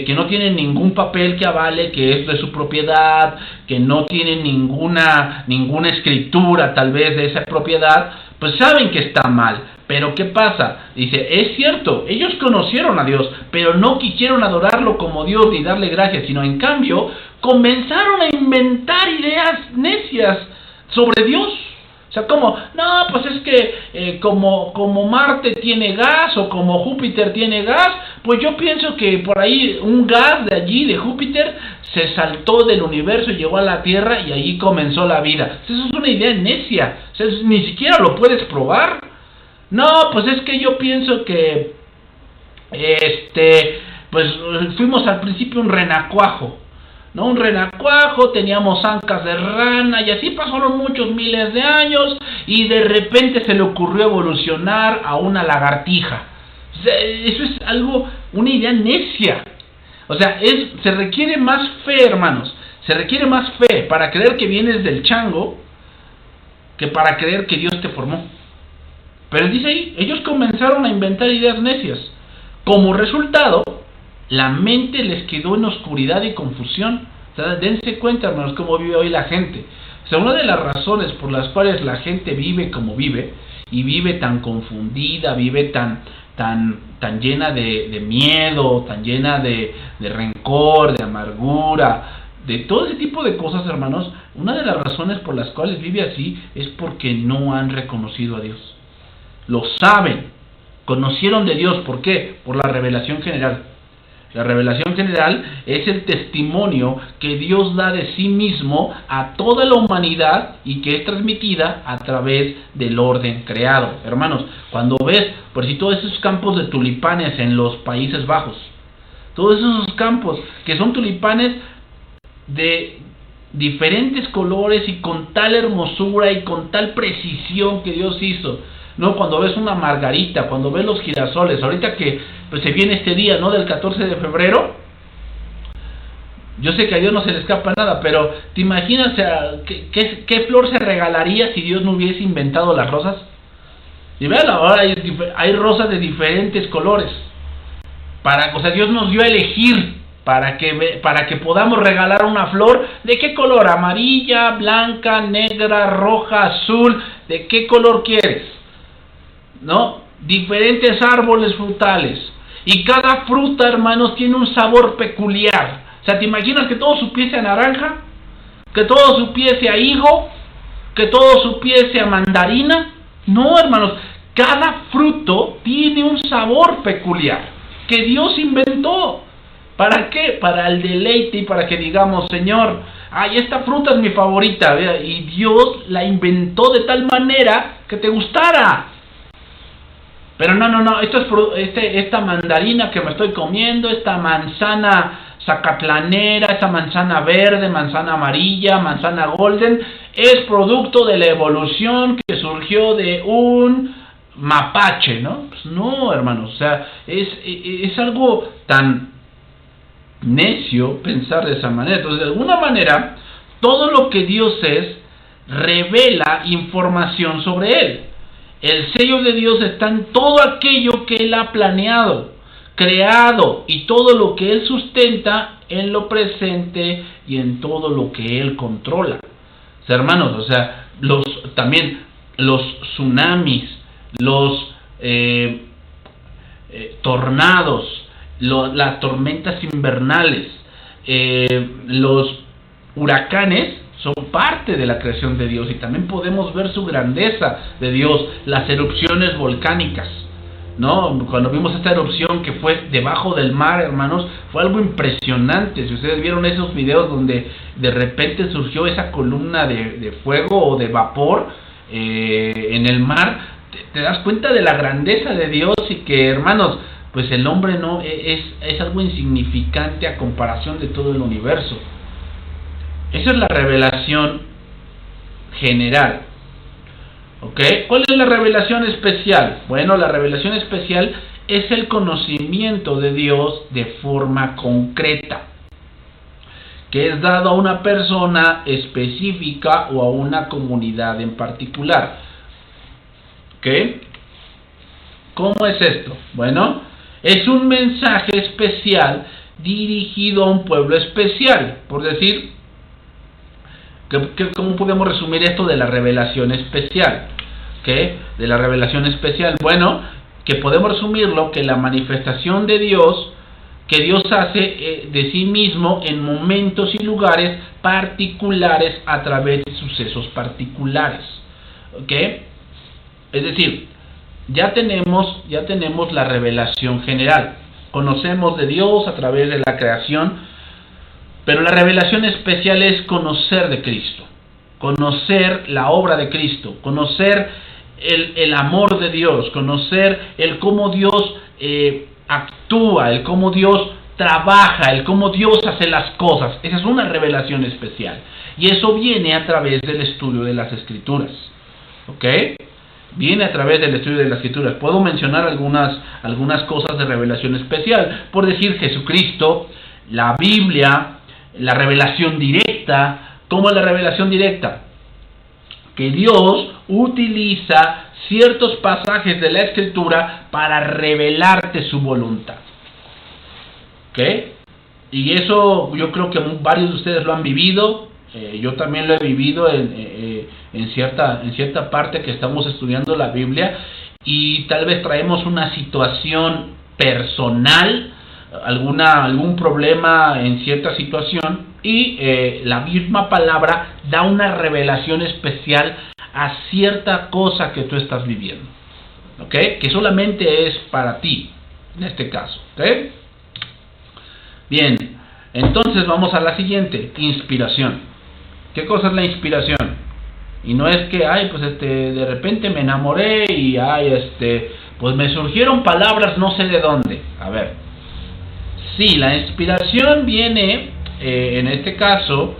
que no tienen ningún papel que avale que es de su propiedad, que no tienen ninguna escritura tal vez de esa propiedad, pues saben que está mal. Pero ¿qué pasa? Dice, es cierto, ellos conocieron a Dios, pero no quisieron adorarlo como Dios ni darle gracias, sino en cambio comenzaron a inventar ideas necias sobre Dios. O sea, como, no, pues es que como Marte tiene gas o como Júpiter tiene gas, pues yo pienso que por ahí un gas de allí, de Júpiter, se saltó del universo y llegó a la Tierra y allí comenzó la vida. Eso es una idea necia, o sea, ni siquiera lo puedes probar. No, pues es que yo pienso que pues fuimos al principio un renacuajo, ¿no? Un renacuajo, teníamos ancas de rana y así pasaron muchos miles de años y de repente se le ocurrió evolucionar a una lagartija. O sea, eso es algo, una idea necia. O sea, se requiere más fe, hermanos. Se requiere más fe para creer que vienes del chango que para creer que Dios te formó. Pero dice ahí, ellos comenzaron a inventar ideas necias. Como resultado, la mente les quedó en oscuridad y confusión. O sea, dense cuenta, hermanos, cómo vive hoy la gente. O sea, una de las razones por las cuales la gente vive como vive, y vive tan confundida, vive tan llena de miedo, tan llena de rencor, de amargura, de todo ese tipo de cosas, hermanos, una de las razones por las cuales vive así es porque no han reconocido a Dios. Lo saben, conocieron de Dios. ¿Por qué? Por la revelación general. La revelación general es el testimonio que Dios da de sí mismo a toda la humanidad y que es transmitida a través del orden creado. Hermanos, cuando ves, por si todos esos campos de tulipanes en los Países Bajos, todos esos campos que son tulipanes de diferentes colores y con tal hermosura y con tal precisión que Dios hizo, ¿no? Cuando ves una margarita, cuando ves los girasoles, ahorita que pues, se viene este día, ¿no? Del 14 de febrero, yo sé que a Dios no se le escapa nada, pero ¿te imaginas qué flor se regalaría si Dios no hubiese inventado las rosas? Y vean, ahora hay rosas de diferentes colores. O sea, Dios nos dio a elegir para que podamos regalar una flor. ¿De qué color? Amarilla, blanca, negra, roja, azul. ¿De qué color quieres? ¿No? Diferentes árboles frutales. Y cada fruta, hermanos, tiene un sabor peculiar. O sea, ¿te imaginas que todo supiese a naranja? ¿Que todo supiese a higo? ¿Que todo supiese a mandarina? No, hermanos. Cada fruto tiene un sabor peculiar que Dios inventó. ¿Para qué? Para el deleite y para que digamos, Señor, ay, esta fruta es mi favorita, ¿verdad? Y Dios la inventó de tal manera que te gustara. Pero no, esta mandarina que me estoy comiendo, esta manzana zacatlanera, esta manzana verde, manzana amarilla, manzana golden, es producto de la evolución que surgió de un mapache, ¿no? Pues no, hermanos, o sea, es algo tan necio pensar de esa manera. Entonces, de alguna manera, todo lo que Dios es revela información sobre Él. El sello de Dios está en todo aquello que Él ha planeado, creado, y todo lo que Él sustenta en lo presente y en todo lo que Él controla. hermanos, o sea, también los tsunamis, los tornados, las tormentas invernales, los huracanes son parte de la creación de Dios, y también podemos ver su grandeza de Dios. Las erupciones volcánicas, ¿no? Cuando vimos esta erupción que fue debajo del mar, hermanos, fue algo impresionante. Si ustedes vieron esos videos donde de repente surgió esa columna de fuego o de vapor en el mar, te das cuenta de la grandeza de Dios, y que, hermanos, pues el hombre no es algo insignificante a comparación de todo el universo. Esa es la revelación general. ¿Ok? ¿Cuál es la revelación especial? Bueno, la revelación especial es el conocimiento de Dios de forma concreta, que es dado a una persona específica o a una comunidad en particular. ¿Ok? ¿Cómo es esto? Bueno, es un mensaje especial dirigido a un pueblo especial. Por decir, ¿cómo podemos resumir esto de la revelación especial? ¿Qué? De la revelación especial. Bueno, que podemos resumirlo que la manifestación de Dios, que Dios hace de sí mismo en momentos y lugares particulares a través de sucesos particulares. ¿Ok? Es decir, ya tenemos la revelación general. Conocemos de Dios a través de la creación. Pero la revelación especial es conocer de Cristo, conocer la obra de Cristo, conocer el amor de Dios, conocer el cómo Dios actúa, el cómo Dios trabaja, el cómo Dios hace las cosas. Esa es una revelación especial. Y eso viene a través del estudio de las Escrituras. ¿Ok? Viene a través del estudio de las Escrituras. Puedo mencionar algunas cosas de revelación especial. Por decir, Jesucristo, la Biblia, la revelación directa. ¿Cómo es la revelación directa? Que Dios utiliza ciertos pasajes de la Escritura para revelarte su voluntad. ¿Ok? Y eso yo creo que varios de ustedes lo han vivido. Yo también lo he vivido en cierta parte que estamos estudiando la Biblia, y tal vez traemos una situación personal, algún problema en cierta situación, y la misma palabra da una revelación especial a cierta cosa que tú estás viviendo, ¿ok? Que solamente es para ti, en este caso, ¿ok? Bien, entonces vamos a la siguiente, inspiración. ¿Qué cosa es la inspiración? Y no es que, pues de repente me enamoré y, pues me surgieron palabras no sé de dónde. A ver, sí, la inspiración viene, en este caso,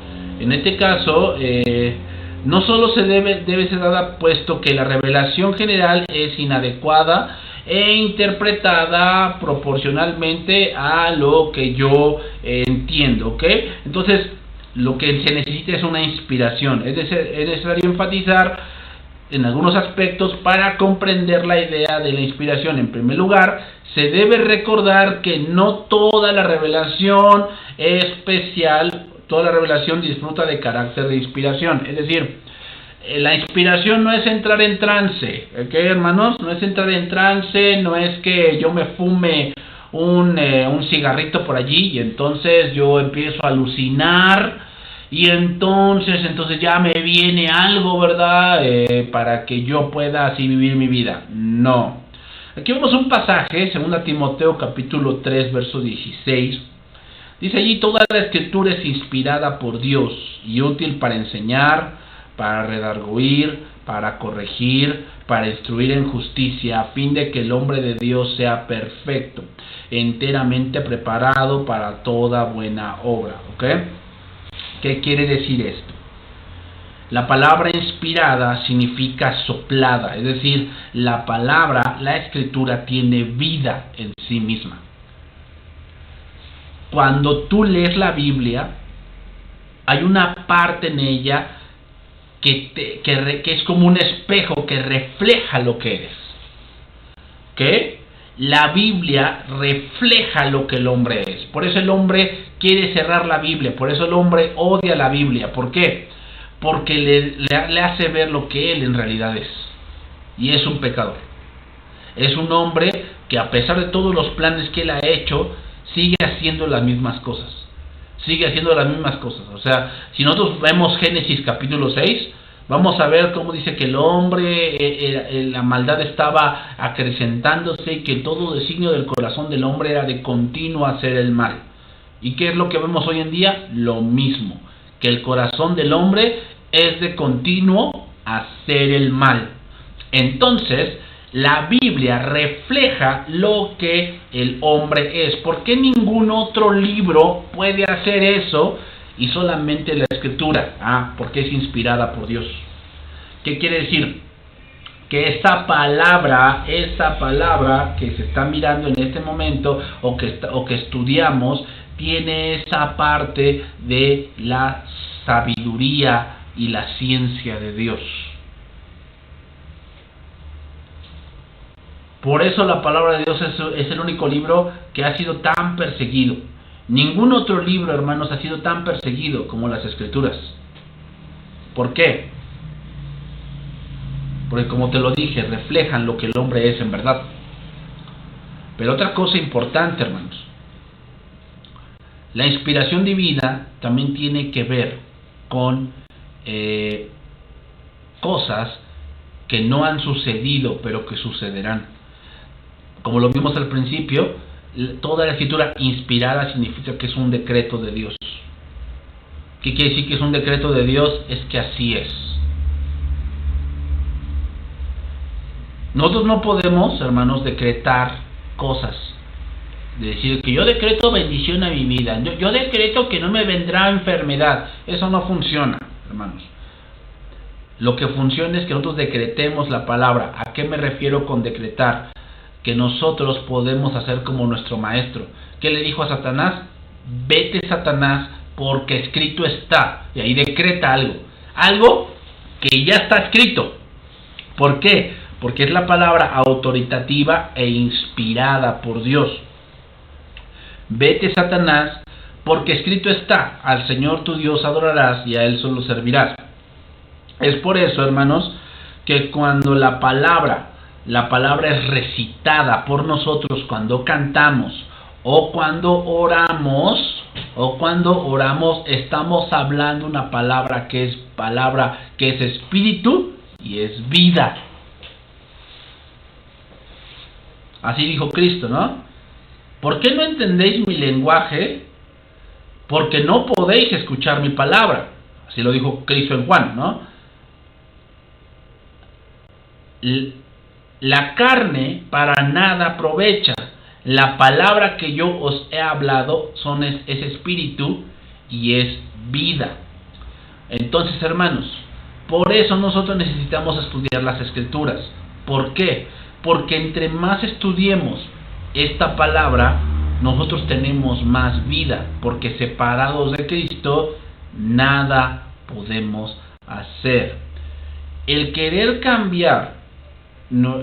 no solo debe ser dada, puesto que la revelación general es inadecuada e interpretada proporcionalmente a lo que yo entiendo, ¿ok? Entonces, lo que se necesita es una inspiración. Es necesario enfatizar en algunos aspectos para comprender la idea de la inspiración. En primer lugar, se debe recordar que no toda la revelación especial, toda la revelación disfruta de carácter de inspiración. Es decir, la inspiración no es entrar en trance, ¿ok, hermanos? No es entrar en trance, no es que yo me fume un cigarrito por allí y entonces yo empiezo a alucinar y entonces ya me viene algo, ¿verdad? Para que yo pueda así vivir mi vida. No. Aquí vemos un pasaje, 2 Timoteo capítulo 3, verso 16. Dice allí: toda la escritura es inspirada por Dios y útil para enseñar, para redarguir, para corregir, para instruir en justicia, a fin de que el hombre de Dios sea perfecto, enteramente preparado para toda buena obra. ¿Ok? ¿Qué quiere decir esto? La palabra inspirada significa soplada, es decir, la escritura tiene vida en sí misma. Cuando tú lees la Biblia, hay una parte en ella que es como un espejo que refleja lo que eres. ¿Qué? La Biblia refleja lo que el hombre es. Por eso el hombre quiere cerrar la Biblia, por eso el hombre odia la Biblia. ¿Por qué? porque le hace ver lo que él en realidad es. Y es un pecador. Es un hombre que, a pesar de todos los planes que él ha hecho, sigue haciendo las mismas cosas. O sea, si nosotros vemos Génesis capítulo 6, vamos a ver cómo dice que el hombre, la maldad estaba acrecentándose y que todo designio del corazón del hombre era de continuo hacer el mal. ¿Y qué es lo que vemos hoy en día? Lo mismo, que el corazón del hombre es de continuo hacer el mal. Entonces, la Biblia refleja lo que el hombre es. ¿Por qué ningún otro libro puede hacer eso y solamente la Escritura? Porque es inspirada por Dios. ¿Qué quiere decir? Que esa palabra que se está mirando en este momento o que estudiamos, tiene esa parte de la sabiduría y la ciencia de Dios. Por eso la palabra de Dios es el único libro que ha sido tan perseguido. Ningún otro libro, hermanos, ha sido tan perseguido como las Escrituras. ¿Por qué? Porque, como te lo dije, reflejan lo que el hombre es en verdad. Pero otra cosa importante, hermanos, la inspiración divina también tiene que ver con cosas que no han sucedido, pero que sucederán. Como lo vimos al principio, toda la escritura inspirada significa que es un decreto de Dios. ¿Qué quiere decir que es un decreto de Dios? Es que así es. Nosotros no podemos, hermanos, decretar cosas. De decir que yo decreto bendición a mi vida, yo decreto que no me vendrá enfermedad. Eso no funciona, hermanos. Lo que funciona es que nosotros decretemos la palabra. ¿A qué me refiero con decretar? Que nosotros podemos hacer como nuestro maestro. ¿Qué le dijo a Satanás? Vete, Satanás, porque escrito está. Y ahí decreta algo que ya está escrito. ¿Por qué? Porque es la palabra autoritativa e inspirada por Dios. Vete, Satanás, porque escrito está: al Señor tu Dios adorarás y a Él solo servirás. Es por eso, hermanos, que cuando la palabra es recitada por nosotros, cuando cantamos o cuando oramos, estamos hablando una palabra que es espíritu y es vida. Así dijo Cristo, ¿no? ¿Por qué no entendéis mi lenguaje? Porque no podéis escuchar mi palabra. Así lo dijo Cristo en Juan, ¿no? La carne para nada aprovecha. La palabra que yo os he hablado es espíritu y es vida. Entonces, hermanos, por eso nosotros necesitamos estudiar las Escrituras. ¿Por qué? Porque entre más estudiemos esta palabra, nosotros tenemos más vida. Porque separados de Cristo, nada podemos hacer. El querer cambiar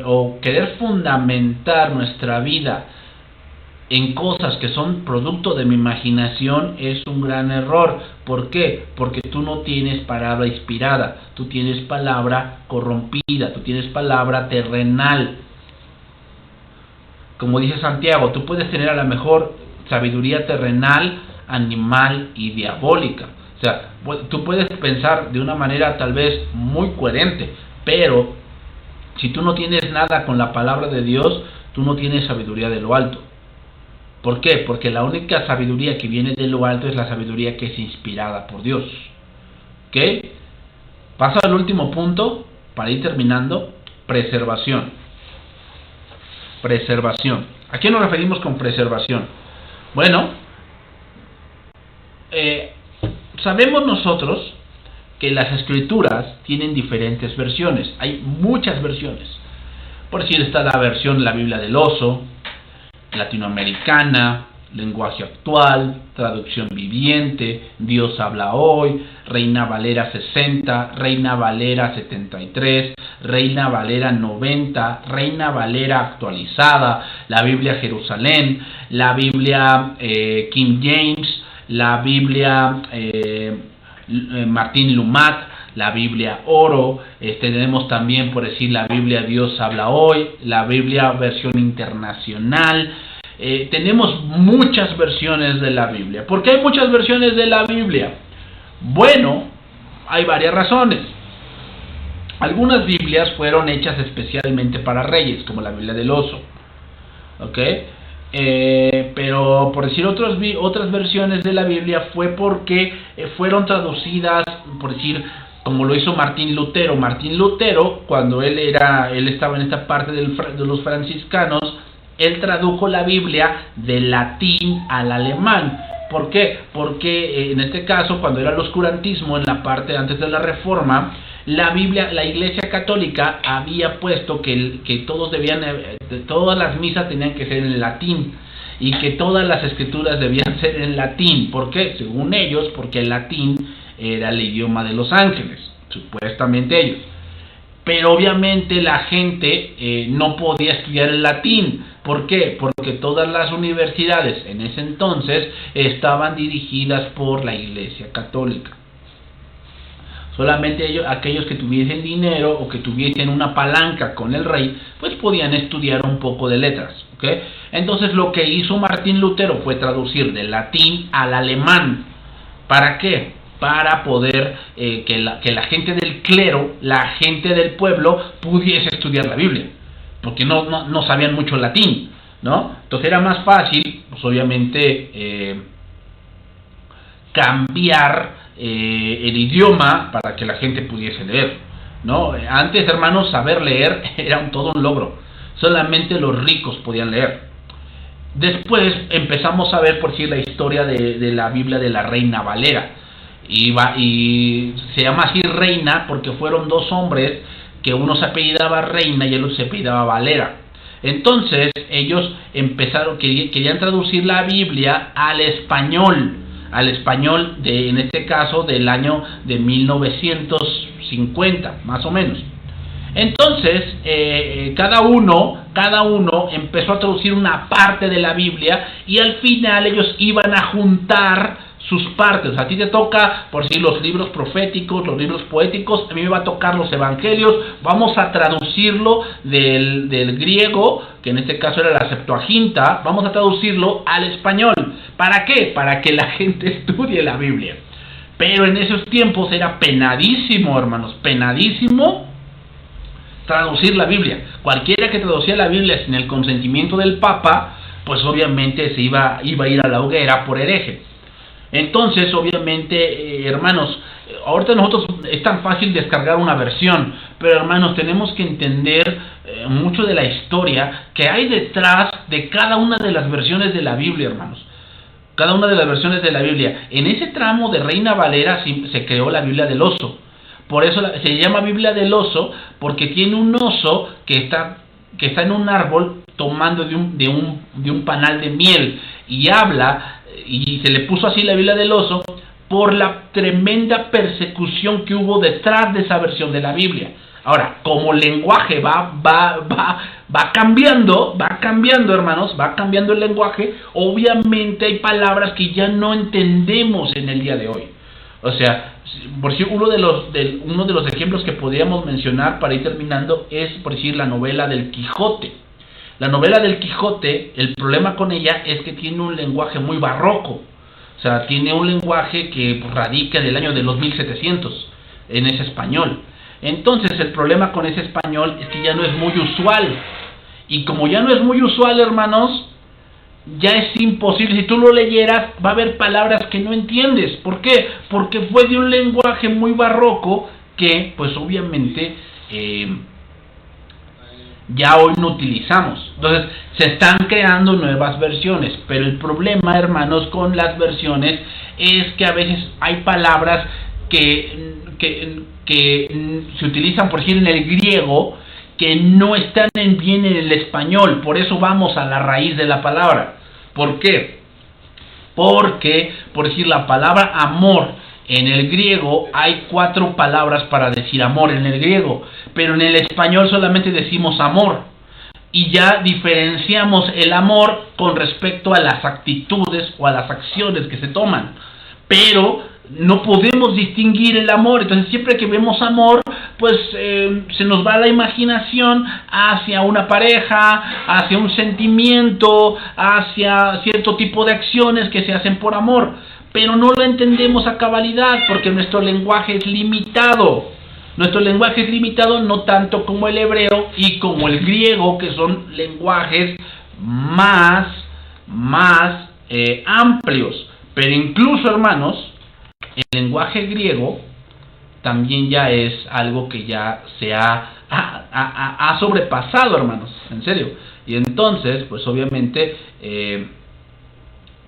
o querer fundamentar nuestra vida en cosas que son producto de mi imaginación es un gran error. ¿Por qué? Porque tú no tienes palabra inspirada, tú tienes palabra corrompida, tú tienes palabra terrenal. Como dice Santiago, tú puedes tener a lo mejor sabiduría terrenal, animal y diabólica. O sea, tú puedes pensar de una manera tal vez muy coherente, pero si tú no tienes nada con la palabra de Dios, tú no tienes sabiduría de lo alto. ¿Por qué? Porque la única sabiduría que viene de lo alto es la sabiduría que es inspirada por Dios. ¿Ok? Paso al último punto, para ir terminando: preservación. Preservación. ¿A qué nos referimos con preservación? Bueno, sabemos nosotros que las Escrituras tienen diferentes versiones. Hay muchas versiones. Por decir, está la versión La Biblia del Oso, latinoamericana, lenguaje actual, traducción viviente, Dios habla hoy, Reina Valera 60, Reina Valera 73, Reina Valera 90, Reina Valera actualizada, la Biblia Jerusalén, la Biblia King James, la Biblia Martín Lumat, la Biblia Oro, tenemos también, por decir, la Biblia Dios habla hoy, la Biblia versión internacional. Tenemos muchas versiones de la Biblia. ¿Por qué hay muchas versiones de la Biblia? Bueno, hay varias razones. Algunas Biblias fueron hechas especialmente para reyes, como la Biblia del oso, ¿ok? Pero por decir otras versiones de la Biblia fue porque fueron traducidas, por decir, como lo hizo Martín Lutero. Martín Lutero, cuando él estaba en esta parte de los franciscanos, él tradujo la Biblia del latín al alemán. ¿Por qué? Porque en este caso, cuando era el oscurantismo, en la parte antes de la Reforma, la Iglesia Católica había puesto que todas las misas tenían que ser en latín y que todas las escrituras debían ser en latín. ¿Por qué? Según ellos, porque el latín era el idioma de los ángeles, supuestamente ellos. Pero obviamente la gente no podía estudiar el latín. ¿Por qué? Porque todas las universidades en ese entonces estaban dirigidas por la Iglesia Católica. Solamente aquellos que tuviesen dinero o que tuviesen una palanca con el rey, pues podían estudiar un poco de letras, ¿ok? Entonces lo que hizo Martín Lutero fue traducir del latín al alemán. ¿Para qué? Para poder que la gente del clero, la gente del pueblo, pudiese estudiar la Biblia, porque no sabían mucho latín, ¿no? Entonces era más fácil, pues obviamente, cambiar el idioma para que la gente pudiese leer, ¿no? Antes, hermanos, saber leer era todo un logro. Solamente los ricos podían leer. Después empezamos a ver, por decir, la historia de la Biblia de la Reina Valera. Y se llama así Reina porque fueron dos hombres, que uno se apellidaba Reina y el otro se apellidaba Valera. Entonces ellos querían traducir la Biblia al español en este caso del año de 1950, más o menos. Entonces cada uno empezó a traducir una parte de la Biblia y al final ellos iban a juntar sus partes. A ti te toca, por decir, los libros proféticos, los libros poéticos, a mí me va a tocar los evangelios. Vamos a traducirlo del griego, que en este caso era la Septuaginta, vamos a traducirlo al español. ¿Para qué? Para que la gente estudie la Biblia. Pero en esos tiempos era penadísimo, hermanos, penadísimo traducir la Biblia. Cualquiera que traducía la Biblia sin el consentimiento del Papa, pues obviamente iba a ir a la hoguera por hereje. Entonces, obviamente, hermanos, ahorita nosotros es tan fácil descargar una versión, pero hermanos, tenemos que entender mucho de la historia que hay detrás de cada una de las versiones de la Biblia, hermanos. Cada una de las versiones de la Biblia. En ese tramo de Reina Valera se creó la Biblia del oso. Por eso se llama Biblia del oso, porque tiene un oso que está en un árbol tomando de un panal de miel y habla. Y se le puso así la Biblia del oso por la tremenda persecución que hubo detrás de esa versión de la Biblia. Ahora, como lenguaje va cambiando, hermanos, va cambiando el lenguaje. Obviamente hay palabras que ya no entendemos en el día de hoy. O sea, por decir, uno de los ejemplos que podríamos mencionar para ir terminando es, por decir, la novela del Quijote. La novela del Quijote, el problema con ella es que tiene un lenguaje muy barroco. O sea, tiene un lenguaje que radica en el año de los 1700 en ese español. Entonces, el problema con ese español es que ya no es muy usual. Y como ya no es muy usual, hermanos, ya es imposible. Si tú lo leyeras, va a haber palabras que no entiendes. ¿Por qué? Porque fue de un lenguaje muy barroco que, pues obviamente, ya hoy no utilizamos. Entonces se están creando nuevas versiones, pero el problema, hermanos, con las versiones es que a veces hay palabras que se utilizan, por ejemplo, en el griego, que no están bien en el español. Por eso vamos a la raíz de la palabra. ¿Por qué? Porque, por decir, la palabra amor en el griego hay 4 palabras para decir amor en el griego, pero en el español solamente decimos amor. Y ya diferenciamos el amor con respecto a las actitudes o a las acciones que se toman. Pero no podemos distinguir el amor. Entonces siempre que vemos amor, pues se nos va la imaginación hacia una pareja, hacia un sentimiento, hacia cierto tipo de acciones que se hacen por amor, pero no lo entendemos a cabalidad porque nuestro lenguaje es limitado. Nuestro lenguaje es limitado no tanto como el hebreo y como el griego, que son lenguajes más amplios. Pero incluso, hermanos, el lenguaje griego también ya es algo que ya se ha sobrepasado, hermanos, en serio. Y entonces, pues obviamente,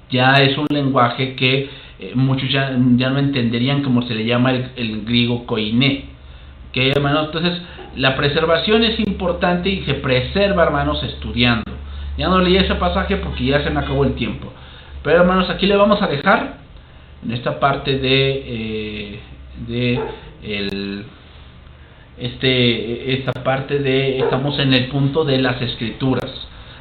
ya es un lenguaje que muchos ya no entenderían, como se le llama el griego koiné. ¿Okay, hermanos? Entonces, la preservación es importante y se preserva, hermanos, estudiando. Ya no leí ese pasaje porque ya se me acabó el tiempo. Pero, hermanos, aquí le vamos a dejar en esta parte esta parte de, estamos en el punto de las escrituras,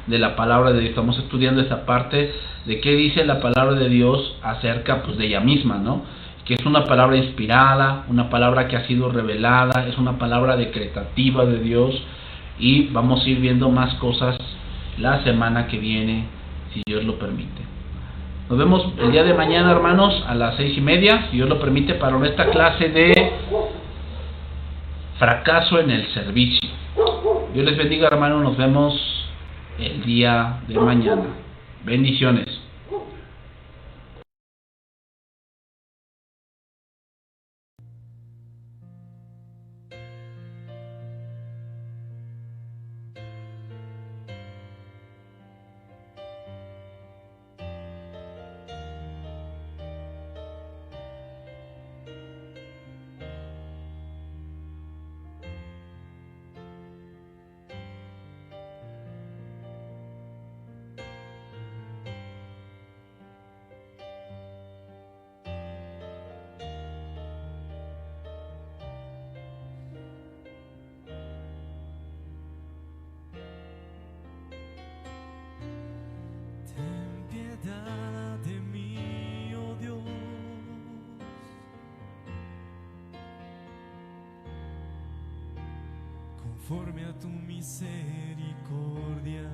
de la palabra de Dios. Estamos estudiando esta parte de qué dice la palabra de Dios acerca, pues, de ella misma, ¿no? Que es una palabra inspirada, una palabra que ha sido revelada, es una palabra decretativa de Dios, y vamos a ir viendo más cosas la semana que viene, si Dios lo permite. Nos vemos el día de mañana, hermanos, a las 6:30, si Dios lo permite, para nuestra clase de fracaso en el servicio. Dios les bendiga, hermanos, nos vemos el día de mañana. Bendiciones. De mí, oh Dios, conforme a tu misericordia,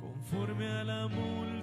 conforme al amor